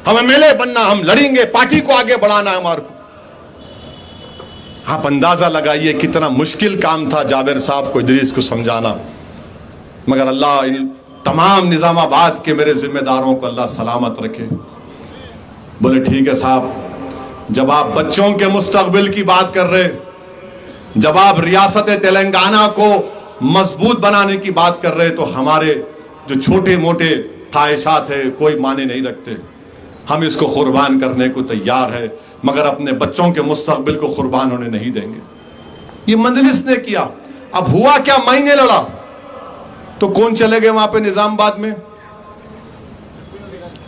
हम एमएलए बनना, हम लड़ेंगे, पार्टी को आगे बढ़ाना है हमारे को। आप अंदाजा लगाइए कितना मुश्किल काम था जाबिर साहब को, इदरीस को समझाना, मगर अल्लाह इन तमाम निजामाबाद के मेरे जिम्मेदारों को अल्लाह सलामत रखे। बोले ठीक है साहब, जब आप बच्चों के मुस्तकबिल की बात कर रहे, जब आप रियासत तेलंगाना को मजबूत बनाने की बात कर रहे, तो हमारे जो छोटे मोटे ख्वाहिशात है कोई माने नहीं रखते। हम इसको कुर्बान करने को तैयार है, मगर अपने बच्चों के मुस्तकबिल को कुर्बान होने नहीं देंगे। ये मजलिस ने किया। अब हुआ क्या, मैंने लड़ा तो कौन चले गए वहां पे निजामाबाद में?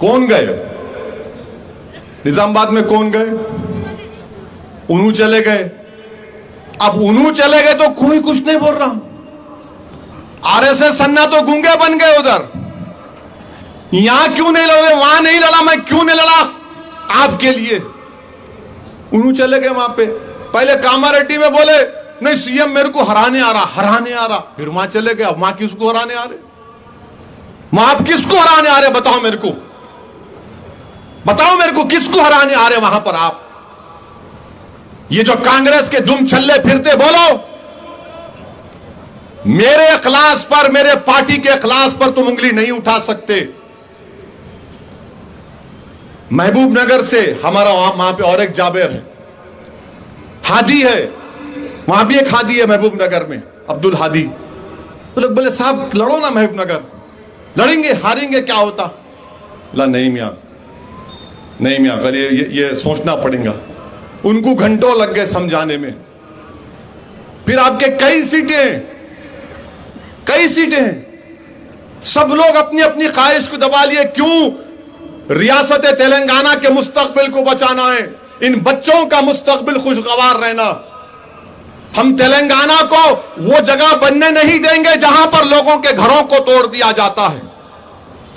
कौन गए निजामाबाद में? कौन गए? उन्हों चले गए। अब उन्हों चले गए तो कोई कुछ नहीं बोल रहा। आरएसएस सन्ना तो गूंगे बन गए उधर। यहां क्यों नहीं लड़े, वहां नहीं लड़ा, मैं क्यों नहीं लड़ा आपके लिए? उन्हों चले गए वहां पे। पहले कामारेड्डी में बोले नहीं सीएम मेरे को हराने आ रहा, हराने आ रहा, फिर वहां चले गए। अब वहां किसको हराने आ रहे? वहां आप किसको हराने आ रहे? बताओ मेरे को, बताओ मेरे को, किसको हराने आ रहे वहां पर आप? ये जो कांग्रेस के दुम छल्ले फिरते, बोलो मेरे इखलास पर, मेरे पार्टी के इखलास पर तुम उंगली नहीं उठा सकते। महबूब नगर से हमारा वहां पे और एक जाबेर है, हादी है, वहां भी एक हादी है महबूब नगर में, अब्दुल हादी। तो लोग बोले साहब लड़ो ना महबूब नगर, लड़ेंगे हारेंगे क्या होता? बोला नहीं मियां, नहीं मियां, अगर ये सोचना पड़ेगा। उनको घंटों लग गए समझाने में। फिर आपके कई सीटें हैं, सब लोग अपनी अपनी ख्वाहिश को दबा लिए। क्यों? रियासत तेलंगाना के मुस्तकबिल को बचाना है, इन बच्चों का मुस्तकबिल खुशगवार रहना। हम तेलंगाना को वो जगह बनने नहीं देंगे जहां पर लोगों के घरों को तोड़ दिया जाता है।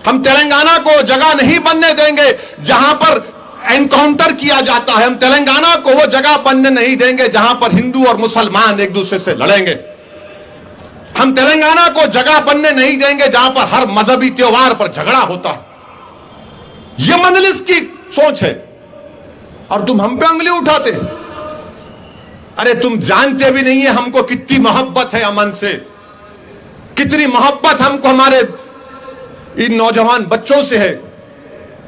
हम तेलंगाना को जगह नहीं बनने देंगे जहां पर एनकाउंटर किया जाता है। हम तेलंगाना को वो जगह बनने नहीं देंगे जहां पर हिंदू और मुसलमान एक दूसरे से लड़ेंगे। हम तेलंगाना को जगह बनने नहीं देंगे जहां पर हर मजहबी त्योहार पर झगड़ा होता है। यह मजलिस की सोच है और तुम हम पे उंगली उठाते। अरे तुम जानते भी नहीं है हमको कितनी मोहब्बत है अमन से, कितनी मोहब्बत हमको हमारे इन नौजवान बच्चों से है।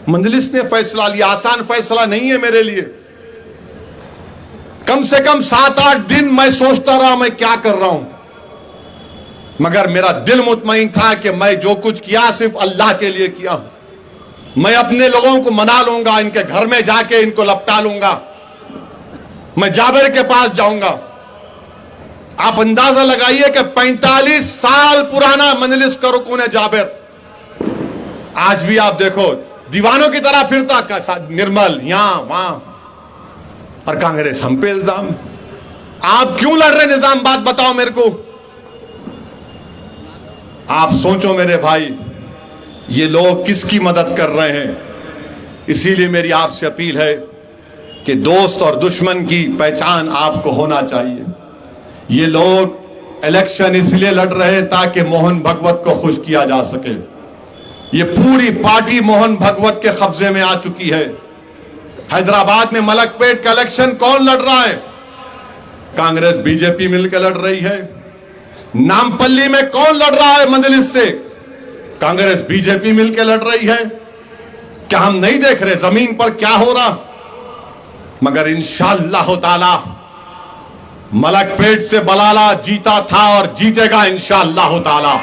मजलिस ने फैसला लिया, आसान फैसला नहीं है मेरे लिए। कम से कम 7-8 दिन मैं सोचता रहा मैं क्या कर रहा हूं, मगर मेरा दिल मुतमईन था कि मैं जो कुछ किया सिर्फ अल्लाह के लिए किया। मैं अपने लोगों को मना लूंगा, इनके घर में जाके इनको लपटा लूंगा, मैं जाबिर के पास जाऊंगा। आप अंदाजा लगाइए कि 45 साल पुराना मजलिस का रुकून है जाबिर। आज भी आप देखो दीवानों की तरह फिरता कैसा निर्मल यहां वहां, और कांग्रेस हम पे इल्जाम। आप क्यों लड़ रहे निजामाबाद, बताओ मेरे को। आप सोचो मेरे भाई, ये लोग किसकी मदद कर रहे हैं। इसीलिए मेरी आपसे अपील है कि दोस्त और दुश्मन की पहचान आपको होना चाहिए। ये लोग इलेक्शन इसलिए लड़ रहे हैं ताकि मोहन भगवत को खुश किया जा सके। ये पूरी पार्टी मोहन भगवत के कब्जे में आ चुकी है। हैदराबाद में मलकपेट का इलेक्शन कौन लड़ रहा है? कांग्रेस बीजेपी मिलकर लड़ रही है। नामपल्ली में कौन लड़ रहा है मजलिस से? कांग्रेस बीजेपी मिलकर लड़ रही है। क्या हम नहीं देख रहे जमीन पर क्या हो रहा? मगर इंशाअल्लाह ताला मलकपेट से बलाला जीता था और जीतेगा इंशाअल्लाह ताला।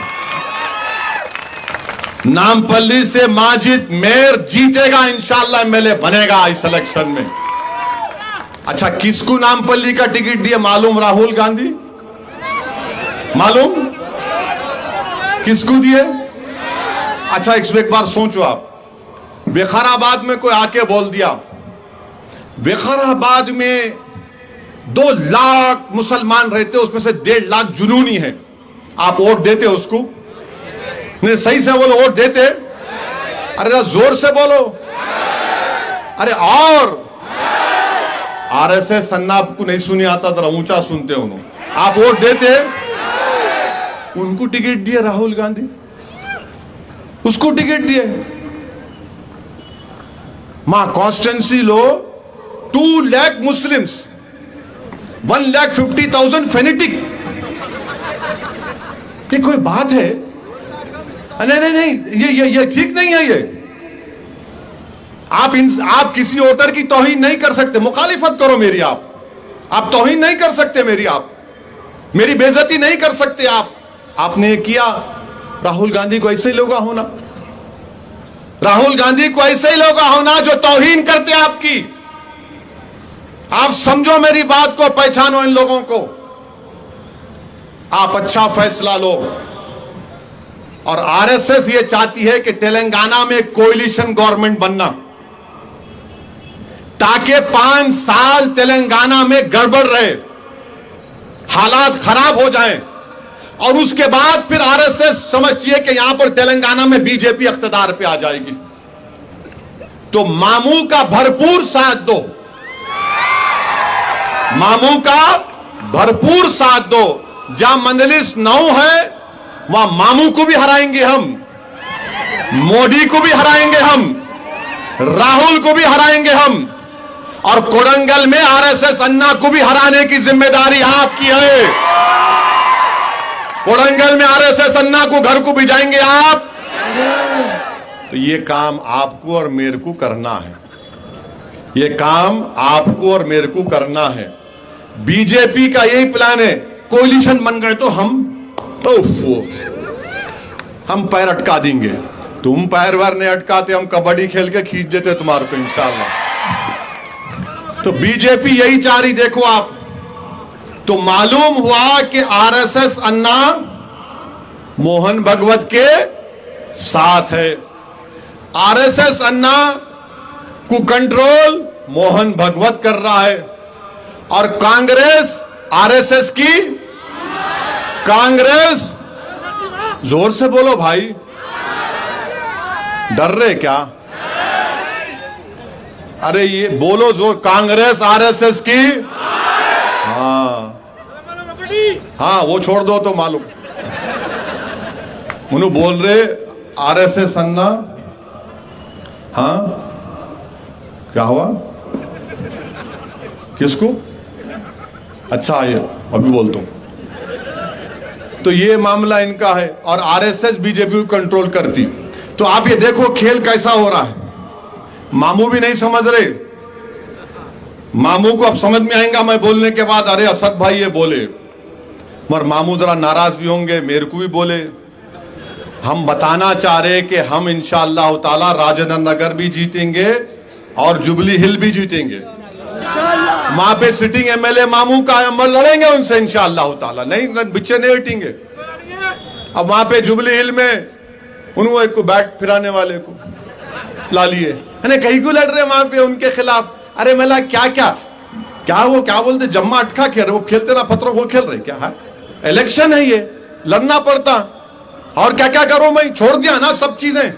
नामपल्ली से माजिद मेयर जीतेगा इंशाअल्लाह, एमएलए बनेगा इस इलेक्शन में। अच्छा, किसको नामपल्ली का टिकट दिया मालूम? राहुल गांधी। मालूम किसको दिए? अच्छा एक बार सोचो आप, विकाराबाद में कोई आके बोल दिया विकाराबाद में 2 लाख मुसलमान रहते, उसमें से 1.5 लाख जुनूनी है, आप वोट देते उसको? नहीं, सही से बोलो, वोट देते? अरे जोर से बोलो। अरे और आरएसएस सन्ना आपको नहीं सुनी आता, जरा ऊंचा सुनते हो। आप वोट देते? उनको टिकट दिए राहुल गांधी, उसको टिकट दिए। मां कॉन्स्टिट्यूंसी लो 2 लाख मुस्लिम्स, 1,50,000 फेनेटिक। ये कोई बात है? नहीं नहीं नहीं, ये ठीक नहीं है। ये आप किसी वोटर की तौहीन नहीं कर सकते। मुखालिफत करो मेरी, आप तौहीन नहीं कर सकते मेरी, आप मेरी बेइज्जती नहीं कर सकते। आपने किया, राहुल गांधी को ऐसे ही लोग होना, राहुल गांधी को ऐसे ही लोग होना जो तौहीन करते आपकी। आप समझो मेरी बात को, पहचानो इन लोगों को। आप अच्छा फैसला लो। और आरएसएस ये चाहती है कि तेलंगाना में कोalition गवर्नमेंट बनना, ताकि 5 साल तेलंगाना में गड़बड़ रहे, हालात खराब हो जाएं, और उसके बाद फिर आरएसएस समझती है कि यहां पर तेलंगाना में बीजेपी इख्तिदार पे आ जाएगी। तो मामू का भरपूर साथ दो, मामू का भरपूर साथ दो। जहां मंजलिस 9 है वहां मामू को भी हराएंगे हम, मोदी को भी हराएंगे हम, राहुल को भी हराएंगे हम, और कोरंगल में आरएसएस अन्ना को भी हराने की जिम्मेदारी आपकी है। कोरंगल में आरएसएस अन्ना को घर को भिजाएंगे आप। तो ये काम आपको और मेरे को करना है, ये काम आपको और मेरे को करना है। बीजेपी का यही प्लान है, कोalition बन गए तो हम पैर अटका देंगे। तुम पैर वार नहीं अटकाते, हम कबड्डी खेल के खींच देते तुम्हारे को इंशाल्लाह। तो बीजेपी यही चाह रही, देखो आप। तो मालूम हुआ कि आरएसएस अन्ना मोहन भगवत के साथ है। आरएसएस अन्ना को कंट्रोल मोहन भगवत कर रहा है, और कांग्रेस आरएसएस की, कांग्रेस, जोर से बोलो भाई, डर रहे क्या? अरे ये बोलो जोर, कांग्रेस आरएसएस की, हाँ वो छोड़ दो तो मालूम। उन्होंने बोल रहे आरएसएस अन्ना, हाँ क्या हुआ, किसको? अच्छा ये अभी बोलता हूं। तो ये मामला इनका है, और आरएसएस बीजेपी को कंट्रोल करती। तो आप ये देखो खेल कैसा हो रहा है। मामू भी नहीं समझ रहे, मामू को अब समझ में आएगा मैं बोलने के बाद, अरे असद भाई ये बोले, मगर मामू जरा नाराज भी होंगे, मेरे को भी बोले। हम बताना चाह रहे कि हम इंशाअल्लाह ताला राजेंद्र नगर भी जीतेंगे और जुबली हिल भी जीतेंगे। वहां पे सिटिंग एमएलए मामू का है, हम लड़ेंगे उनसे इंशाअल्लाह ताला, नहीं बिच्चे नहीं हटेंगे। अब वहां पे जुबली हिल में उन्होंने एक को बैट फिराने वाले को ला लिए, कहीं को लड़ रहे वहां पे उनके खिलाफ। अरे मेला क्या क्या क्या वो क्या बोलते, जम्मा अटका खेल रहे, वो खेलते ना पत्थरों को खेल रहे क्या है? इलेक्शन है ये, लड़ना पड़ता। और क्या क्या करो, मैं छोड़ दिया ना सब चीजें।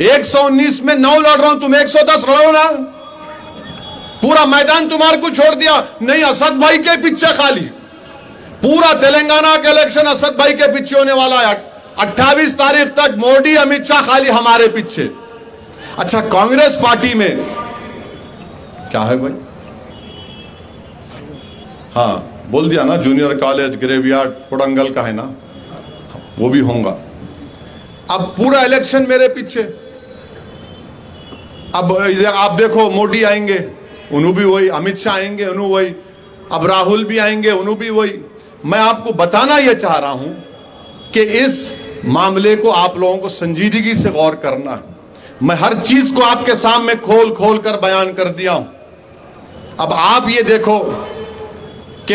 119 में 9 लड़ रहा हूं, तुम 110 लड़ो ना, पूरा मैदान तुम्हारे को छोड़ दिया। नहीं, असद भाई के पीछे खाली, पूरा तेलंगाना का इलेक्शन असद भाई के पीछे होने वाला है। 28 तारीख तक मोदी अमित शाह खाली हमारे पीछे। अच्छा, कांग्रेस पार्टी में क्या है भाई? हाँ बोल दिया ना, जूनियर कॉलेज ग्रेवयार्ड कोडंगल का है ना, वो भी होगा। अब पूरा इलेक्शन मेरे पीछे। अब आप देखो, मोदी आएंगे उन्हों भी वही, अमित शाह आएंगे उन्हों वही, अब राहुल भी आएंगे उन्हों भी वही। मैं आपको बताना यह चाह रहा हूं कि इस मामले को आप लोगों को संजीदगी से गौर करना है। मैं हर चीज को आपके सामने खोल खोल कर बयान कर दिया हूं। अब आप ये देखो कि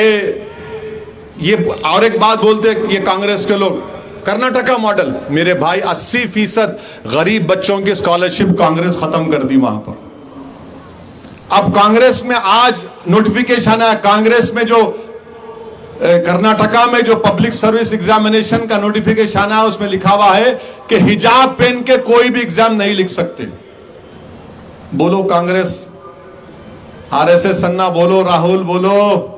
ये, और एक बात बोलते ये कांग्रेस के लोग, कर्नाटका मॉडल, मेरे भाई 80% गरीब बच्चों की स्कॉलरशिप कांग्रेस खत्म कर दी वहां पर। अब कांग्रेस में आज नोटिफिकेशन है, कांग्रेस में जो कर्नाटका में जो पब्लिक सर्विस एग्जामिनेशन का नोटिफिकेशन है, उसमें लिखा हुआ है कि हिजाब पहन के कोई भी एग्जाम नहीं लिख सकते। बोलो कांग्रेस, आरएसएस अन्ना बोलो, राहुल बोलो।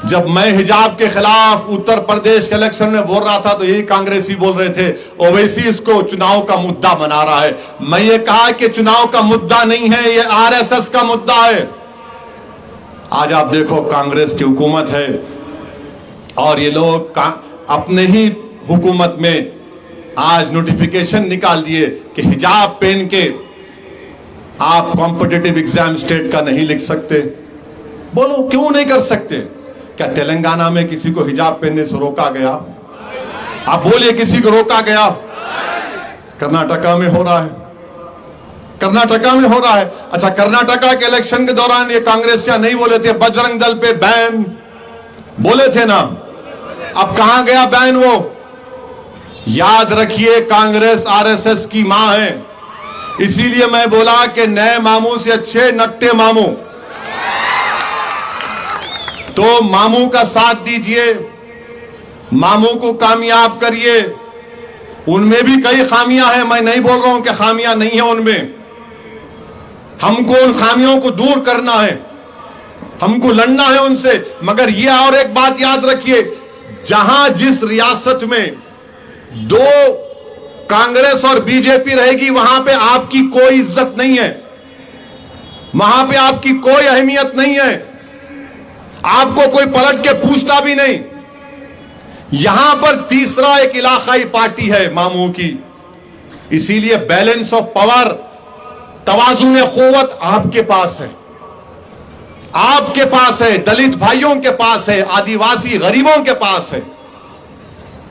जब मैं हिजाब के खिलाफ उत्तर प्रदेश के इलेक्शन में बोल रहा था तो यही कांग्रेसी बोल रहे थे ओवैसी इसको चुनाव का मुद्दा बना रहा है। मैं ये कहा कि चुनाव का मुद्दा नहीं है, ये आरएसएस का मुद्दा है। आज आप देखो कांग्रेस की हुकूमत है और ये लोग अपने ही हुकूमत में आज नोटिफिकेशन निकाल दिए कि हिजाब पहन के आप कॉम्पिटिटिव एग्जाम स्टेट का नहीं लिख सकते। बोलो क्यों नहीं कर सकते? क्या तेलंगाना में किसी को हिजाब पहनने से रोका गया? आप बोलिए किसी को रोका गया? कर्नाटका में हो रहा है, कर्नाटका में हो रहा है। अच्छा, कर्नाटका के इलेक्शन के दौरान ये कांग्रेसियां नहीं बोले थे बजरंग दल पे बैन, बोले थे ना? अब कहां गया बैन? वो याद रखिए, कांग्रेस आरएसएस की मां है। इसीलिए मैं बोला कि नए मामू से अच्छे नकटे मामू। तो मामू का साथ दीजिए, मामू को कामयाब करिए। उनमें भी कई खामियां हैं, मैं नहीं बोल रहा हूं कि खामियां नहीं है उनमें। हमको उन खामियों को दूर करना है, हमको लड़ना है उनसे। मगर ये और एक बात याद रखिए, जहां जिस रियासत में दो कांग्रेस और बीजेपी रहेगी वहां पे आपकी कोई इज्जत नहीं है, वहां पे आपकी कोई अहमियत नहीं है, आपको कोई पलट के पूछता भी नहीं। यहां पर तीसरा एक इलाकाई पार्टी है मामू की, इसीलिए बैलेंस ऑफ पावर, तवाजुन क़ुव्वत आपके पास है, आपके पास है, दलित भाइयों के पास है, आदिवासी गरीबों के पास है।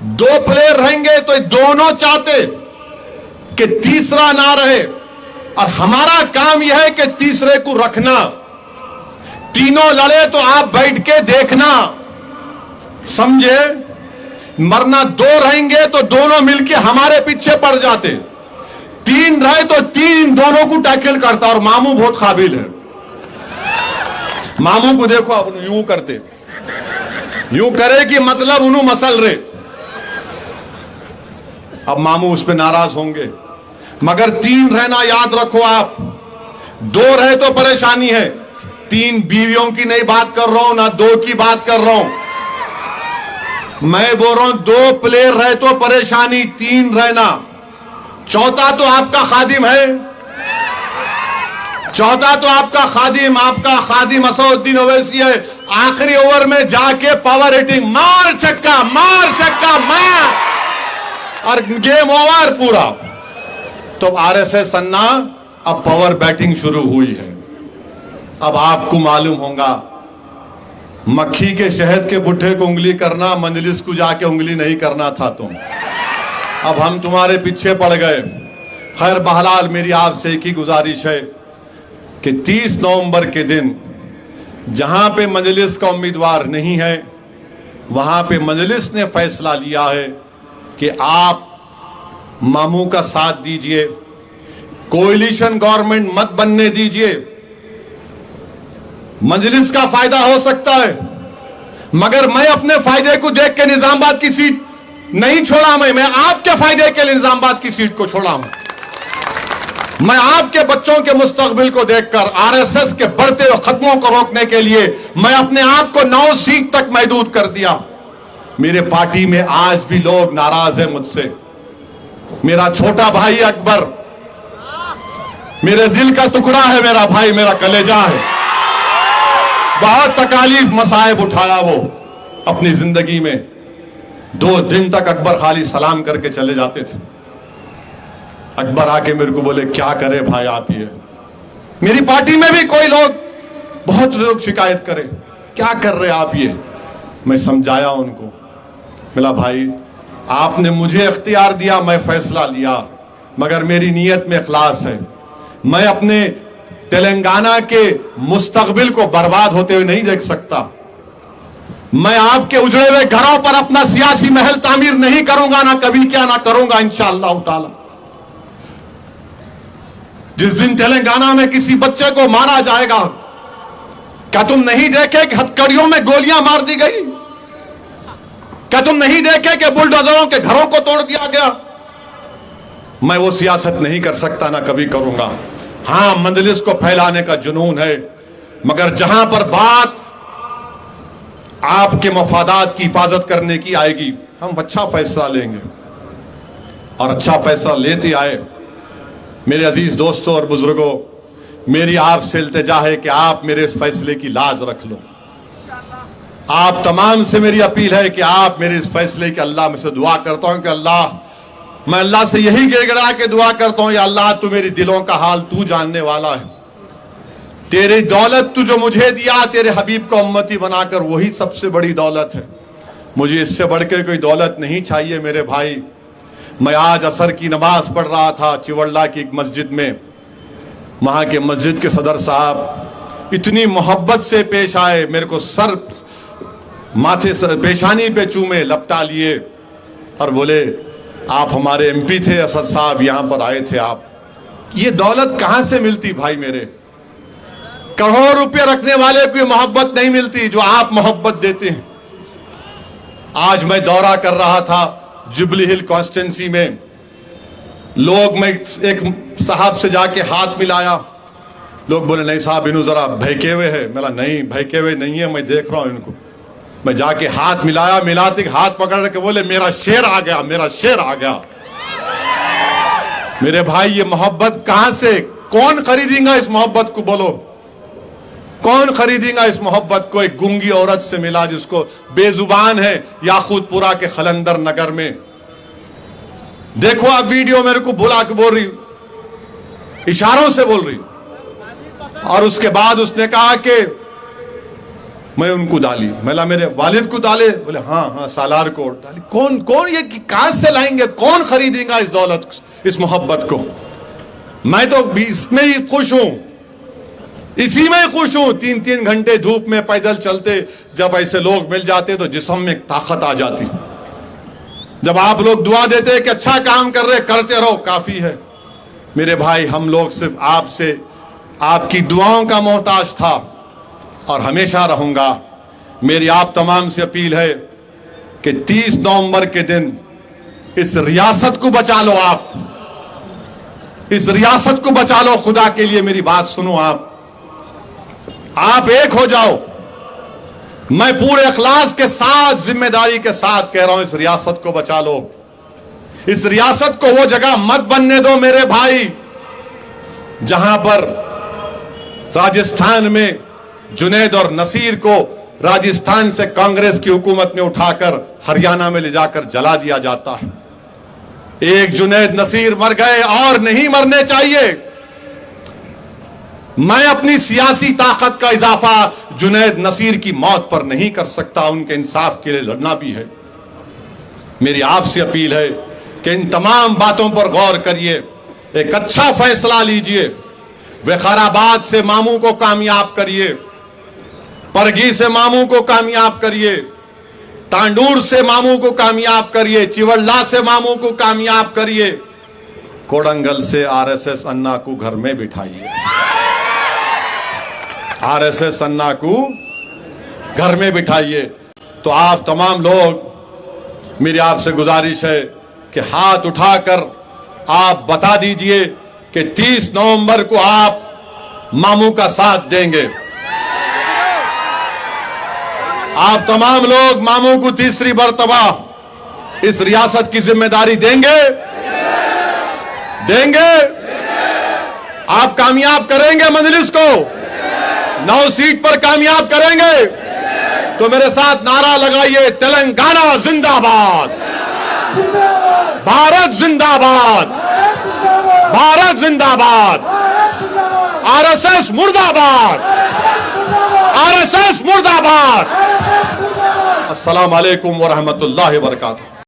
दो प्लेयर रहेंगे तो दोनों चाहते कि तीसरा ना रहे, और हमारा काम यह है कि तीसरे को रखना। तीनों लड़े तो आप बैठ के देखना, समझे? मरना दो रहेंगे तो दोनों मिलके हमारे पीछे पड़ जाते, तीन रहे तो तीन दोनों को टैकल करता। और मामू बहुत काबिल है, मामू को देखो अब यूं करते, यूं करे कि मतलब उन्हों मसल रहे। अब मामू उस पर नाराज होंगे, मगर तीन रहना याद रखो आप। दो रहे तो परेशानी है, तीन बीवियों की नहीं बात कर रहा हूं, ना दो की बात कर रहा हूं, मैं बोल रहा हूं दो प्लेयर रहे तो परेशानी, तीन रहना। चौथा तो आपका खादिम है, चौथा तो आपका खादिम असदुद्दीन ओवैसी है। आखिरी ओवर में जाके पावर हिटिंग, मार छक्का, मार, और गेम ओवर पूरा। तो आरएसएस अन्ना अब पावर बैटिंग शुरू हुई है। अब आपको मालूम होगा, मक्खी के शहद के बुट्ठे को उंगली करना, मंजलिस को जाके उंगली नहीं करना था तुम। अब हम तुम्हारे पीछे पड़ गए। खैर बहरहाल मेरी आपसे एक ही गुजारिश है कि 30 नवंबर के दिन जहां पे मजलिस का उम्मीदवार नहीं है, वहां पे मजलिस ने फैसला लिया है कि आप मामू का साथ दीजिए, कोalition गवर्नमेंट मत बनने दीजिए। मजलिस का फायदा हो सकता है, मगर मैं अपने फायदे को देख के निजामाबाद की सीट नहीं छोड़ा। मैं आपके फायदे के लिए निजामाबाद की सीट को छोड़ा हूं। मैं आपके बच्चों के मुस्तकबिल को देखकर आरएसएस के बढ़ते हुए खत्मों को रोकने के लिए मैं अपने आप को 9 सीट तक महदूद कर दिया। मेरे पार्टी में आज भी लोग नाराज हैं मुझसे। मेरा छोटा भाई अकबर मेरे दिल का टुकड़ा है, मेरा भाई, मेरा कलेजा है। बहुत तकालीफ मसाइब उठाया वो अपनी जिंदगी में। 2 दिन तक अकबर खाली सलाम करके चले जाते थे। अकबर आके मेरे को बोले क्या करे भाई आप ये। मेरी पार्टी में भी कोई लोग, बहुत लोग शिकायत करे क्या कर रहे आप ये। मैं समझाया उनको, मिला भाई आपने मुझे इख्तियार दिया, मैं फैसला लिया, मगर मेरी नीयत में इखलास है। मैं अपने तेलंगाना के मुस्तकबिल को बर्बाद होते हुए नहीं देख सकता। मैं आपके उजड़े हुए घरों पर अपना सियासी महल तामीर नहीं करूंगा, ना कभी क्या ना करूंगा इंशाअल्लाह ताला। जिस दिन तेलंगाना में किसी बच्चे को मारा जाएगा, क्या तुम नहीं देखे कि हथकड़ियों में गोलियां मार दी गई? क्या तुम नहीं देखे कि बुलडोजरों के घरों को तोड़ दिया गया? मैं वो सियासत नहीं कर सकता, ना कभी करूंगा। हां, मंजलिस को फैलाने का जुनून है, मगर जहां पर बात आपके मफादात की हिफाजत करने की आएगी, हम अच्छा फैसला लेंगे और अच्छा फैसला लेते आए। मेरे अजीज दोस्तों और बुजुर्गों, मेरी आपसे इल्तिजा है कि आप मेरे इस फैसले की लाज रख लो। आप तमाम से मेरी अपील है कि आप मेरे इस फैसले के, अल्लाह में से दुआ करता हूं कि अल्लाह मैं अल्लाह से यही गिड़गिड़ा के दुआ करता हूं, या अल्लाह तू मेरी दिलों का हाल तू जानने वाला है। तेरी दौलत तू जो मुझे दिया, तेरे हबीब को उम्मती बनाकर, वही सबसे बड़ी दौलत है। मुझे इससे बढ़ के कोई दौलत नहीं चाहिए मेरे भाई। मैं आज असर की नमाज पढ़ रहा था चिवड़ला की एक मस्जिद में। वहां के मस्जिद के सदर साहब इतनी मोहब्बत से पेश आए, मेरे को सर माथे से पेशानी पे चूमे, लपटा लिए और बोले आप हमारे एमपी थे असद साहब, यहां पर आए थे आप। ये दौलत कहां से मिलती भाई मेरे? करोड़ रुपये रखने वाले को ये मोहब्बत नहीं मिलती जो आप मोहब्बत देते हैं। आज मैं दौरा कर रहा था जुबली हिल कॉन्स्टिट्यूंसी में, लोग, मैं एक साहब से जाके हाथ मिलाया, लोग बोले नहीं साहब इन्हों जरा भयके हुए है। मेरा नहीं भयके हुए नहीं है, मैं देख रहा हूं इनको। मैं जाके हाथ मिलाया, मिलाते हाथ पकड़ के बोले मेरा शेर आ गया, मेरा शेर आ गया। मेरे भाई ये मोहब्बत कहां से, कौन खरीदेगा इस मोहब्बत को? बोलो कौन खरीदेगा इस मोहब्बत को? एक गूंगी औरत से मिला जिसको बेजुबान है याकूतपुरा के खलंदर नगर में। देखो आप वीडियो, मेरे को बुला के बोल रही, इशारों से बोल रही, और उसके बाद उसने कहा कि मैं उनको डाली। मैंने मेरे वालिद को डाले? बोले हाँ हाँ सालार को डाली। कौन कौन ये कहां से लाएंगे? कौन खरीदेगा इस दौलत, इस मोहब्बत को? मैं तो इसमें ही खुश हूं, इसी में खुश हूं। 3-3 घंटे धूप में पैदल चलते, जब ऐसे लोग मिल जाते तो जिस्म में ताकत आ जाती। जब आप लोग दुआ देते कि अच्छा काम कर रहे, करते रहो, काफी है। मेरे भाई हम लोग सिर्फ आपसे, आपकी दुआओं का मोहताज था और हमेशा रहूंगा। मेरी आप तमाम से अपील है कि 30 नवंबर के दिन इस रियासत को बचा लो। आप इस रियासत को बचा लो, खुदा के लिए मेरी बात सुनो। आप एक हो जाओ। मैं पूरे इखलास के साथ, जिम्मेदारी के साथ कह रहा हूं, इस रियासत को बचा लो। इस रियासत को वो जगह मत बनने दो मेरे भाई जहां पर राजस्थान में जुनैद और नसीर को राजस्थान से कांग्रेस की हुकूमत ने उठाकर हरियाणा में ले जाकर जला दिया जाता है। एक जुनैद नसीर मर गए और नहीं मरने चाहिए। मैं अपनी सियासी ताकत का इजाफा जुनैद नसीर की मौत पर नहीं कर सकता, उनके इंसाफ के लिए लड़ना भी है। मेरी आपसे अपील है कि इन तमाम बातों पर गौर करिए, एक अच्छा फैसला लीजिए। विकाराबाद से मामू को कामयाब करिए, परगी से मामू को कामयाब करिए, तांडूर से मामू को कामयाब करिए, चिवड़ला से मामू को कामयाब करिए, कोडंगल से आरएसएस अन्ना को घर में बिठाइए। आरएसएस अन्ना को घर में बिठाइए। तो आप तमाम लोग, मेरी आपसे गुजारिश है कि हाथ उठाकर आप बता दीजिए कि 30 नवंबर को आप मामू का साथ देंगे। आप तमाम लोग मामू को तीसरी मर्तबा इस रियासत की जिम्मेदारी देंगे? देंगे? आप कामयाब करेंगे मजलिस को? 9 सीट पर कामयाब करेंगे? तो मेरे साथ नारा लगाइए, तेलंगाना जिंदाबाद, भारत जिंदाबाद, भारत जिंदाबाद, आरएसएस मुर्दाबाद, आरएसएस मुर्दाबाद। अस्सलाम वालेकुम व रहमतुल्लाहि व बरकातुहू।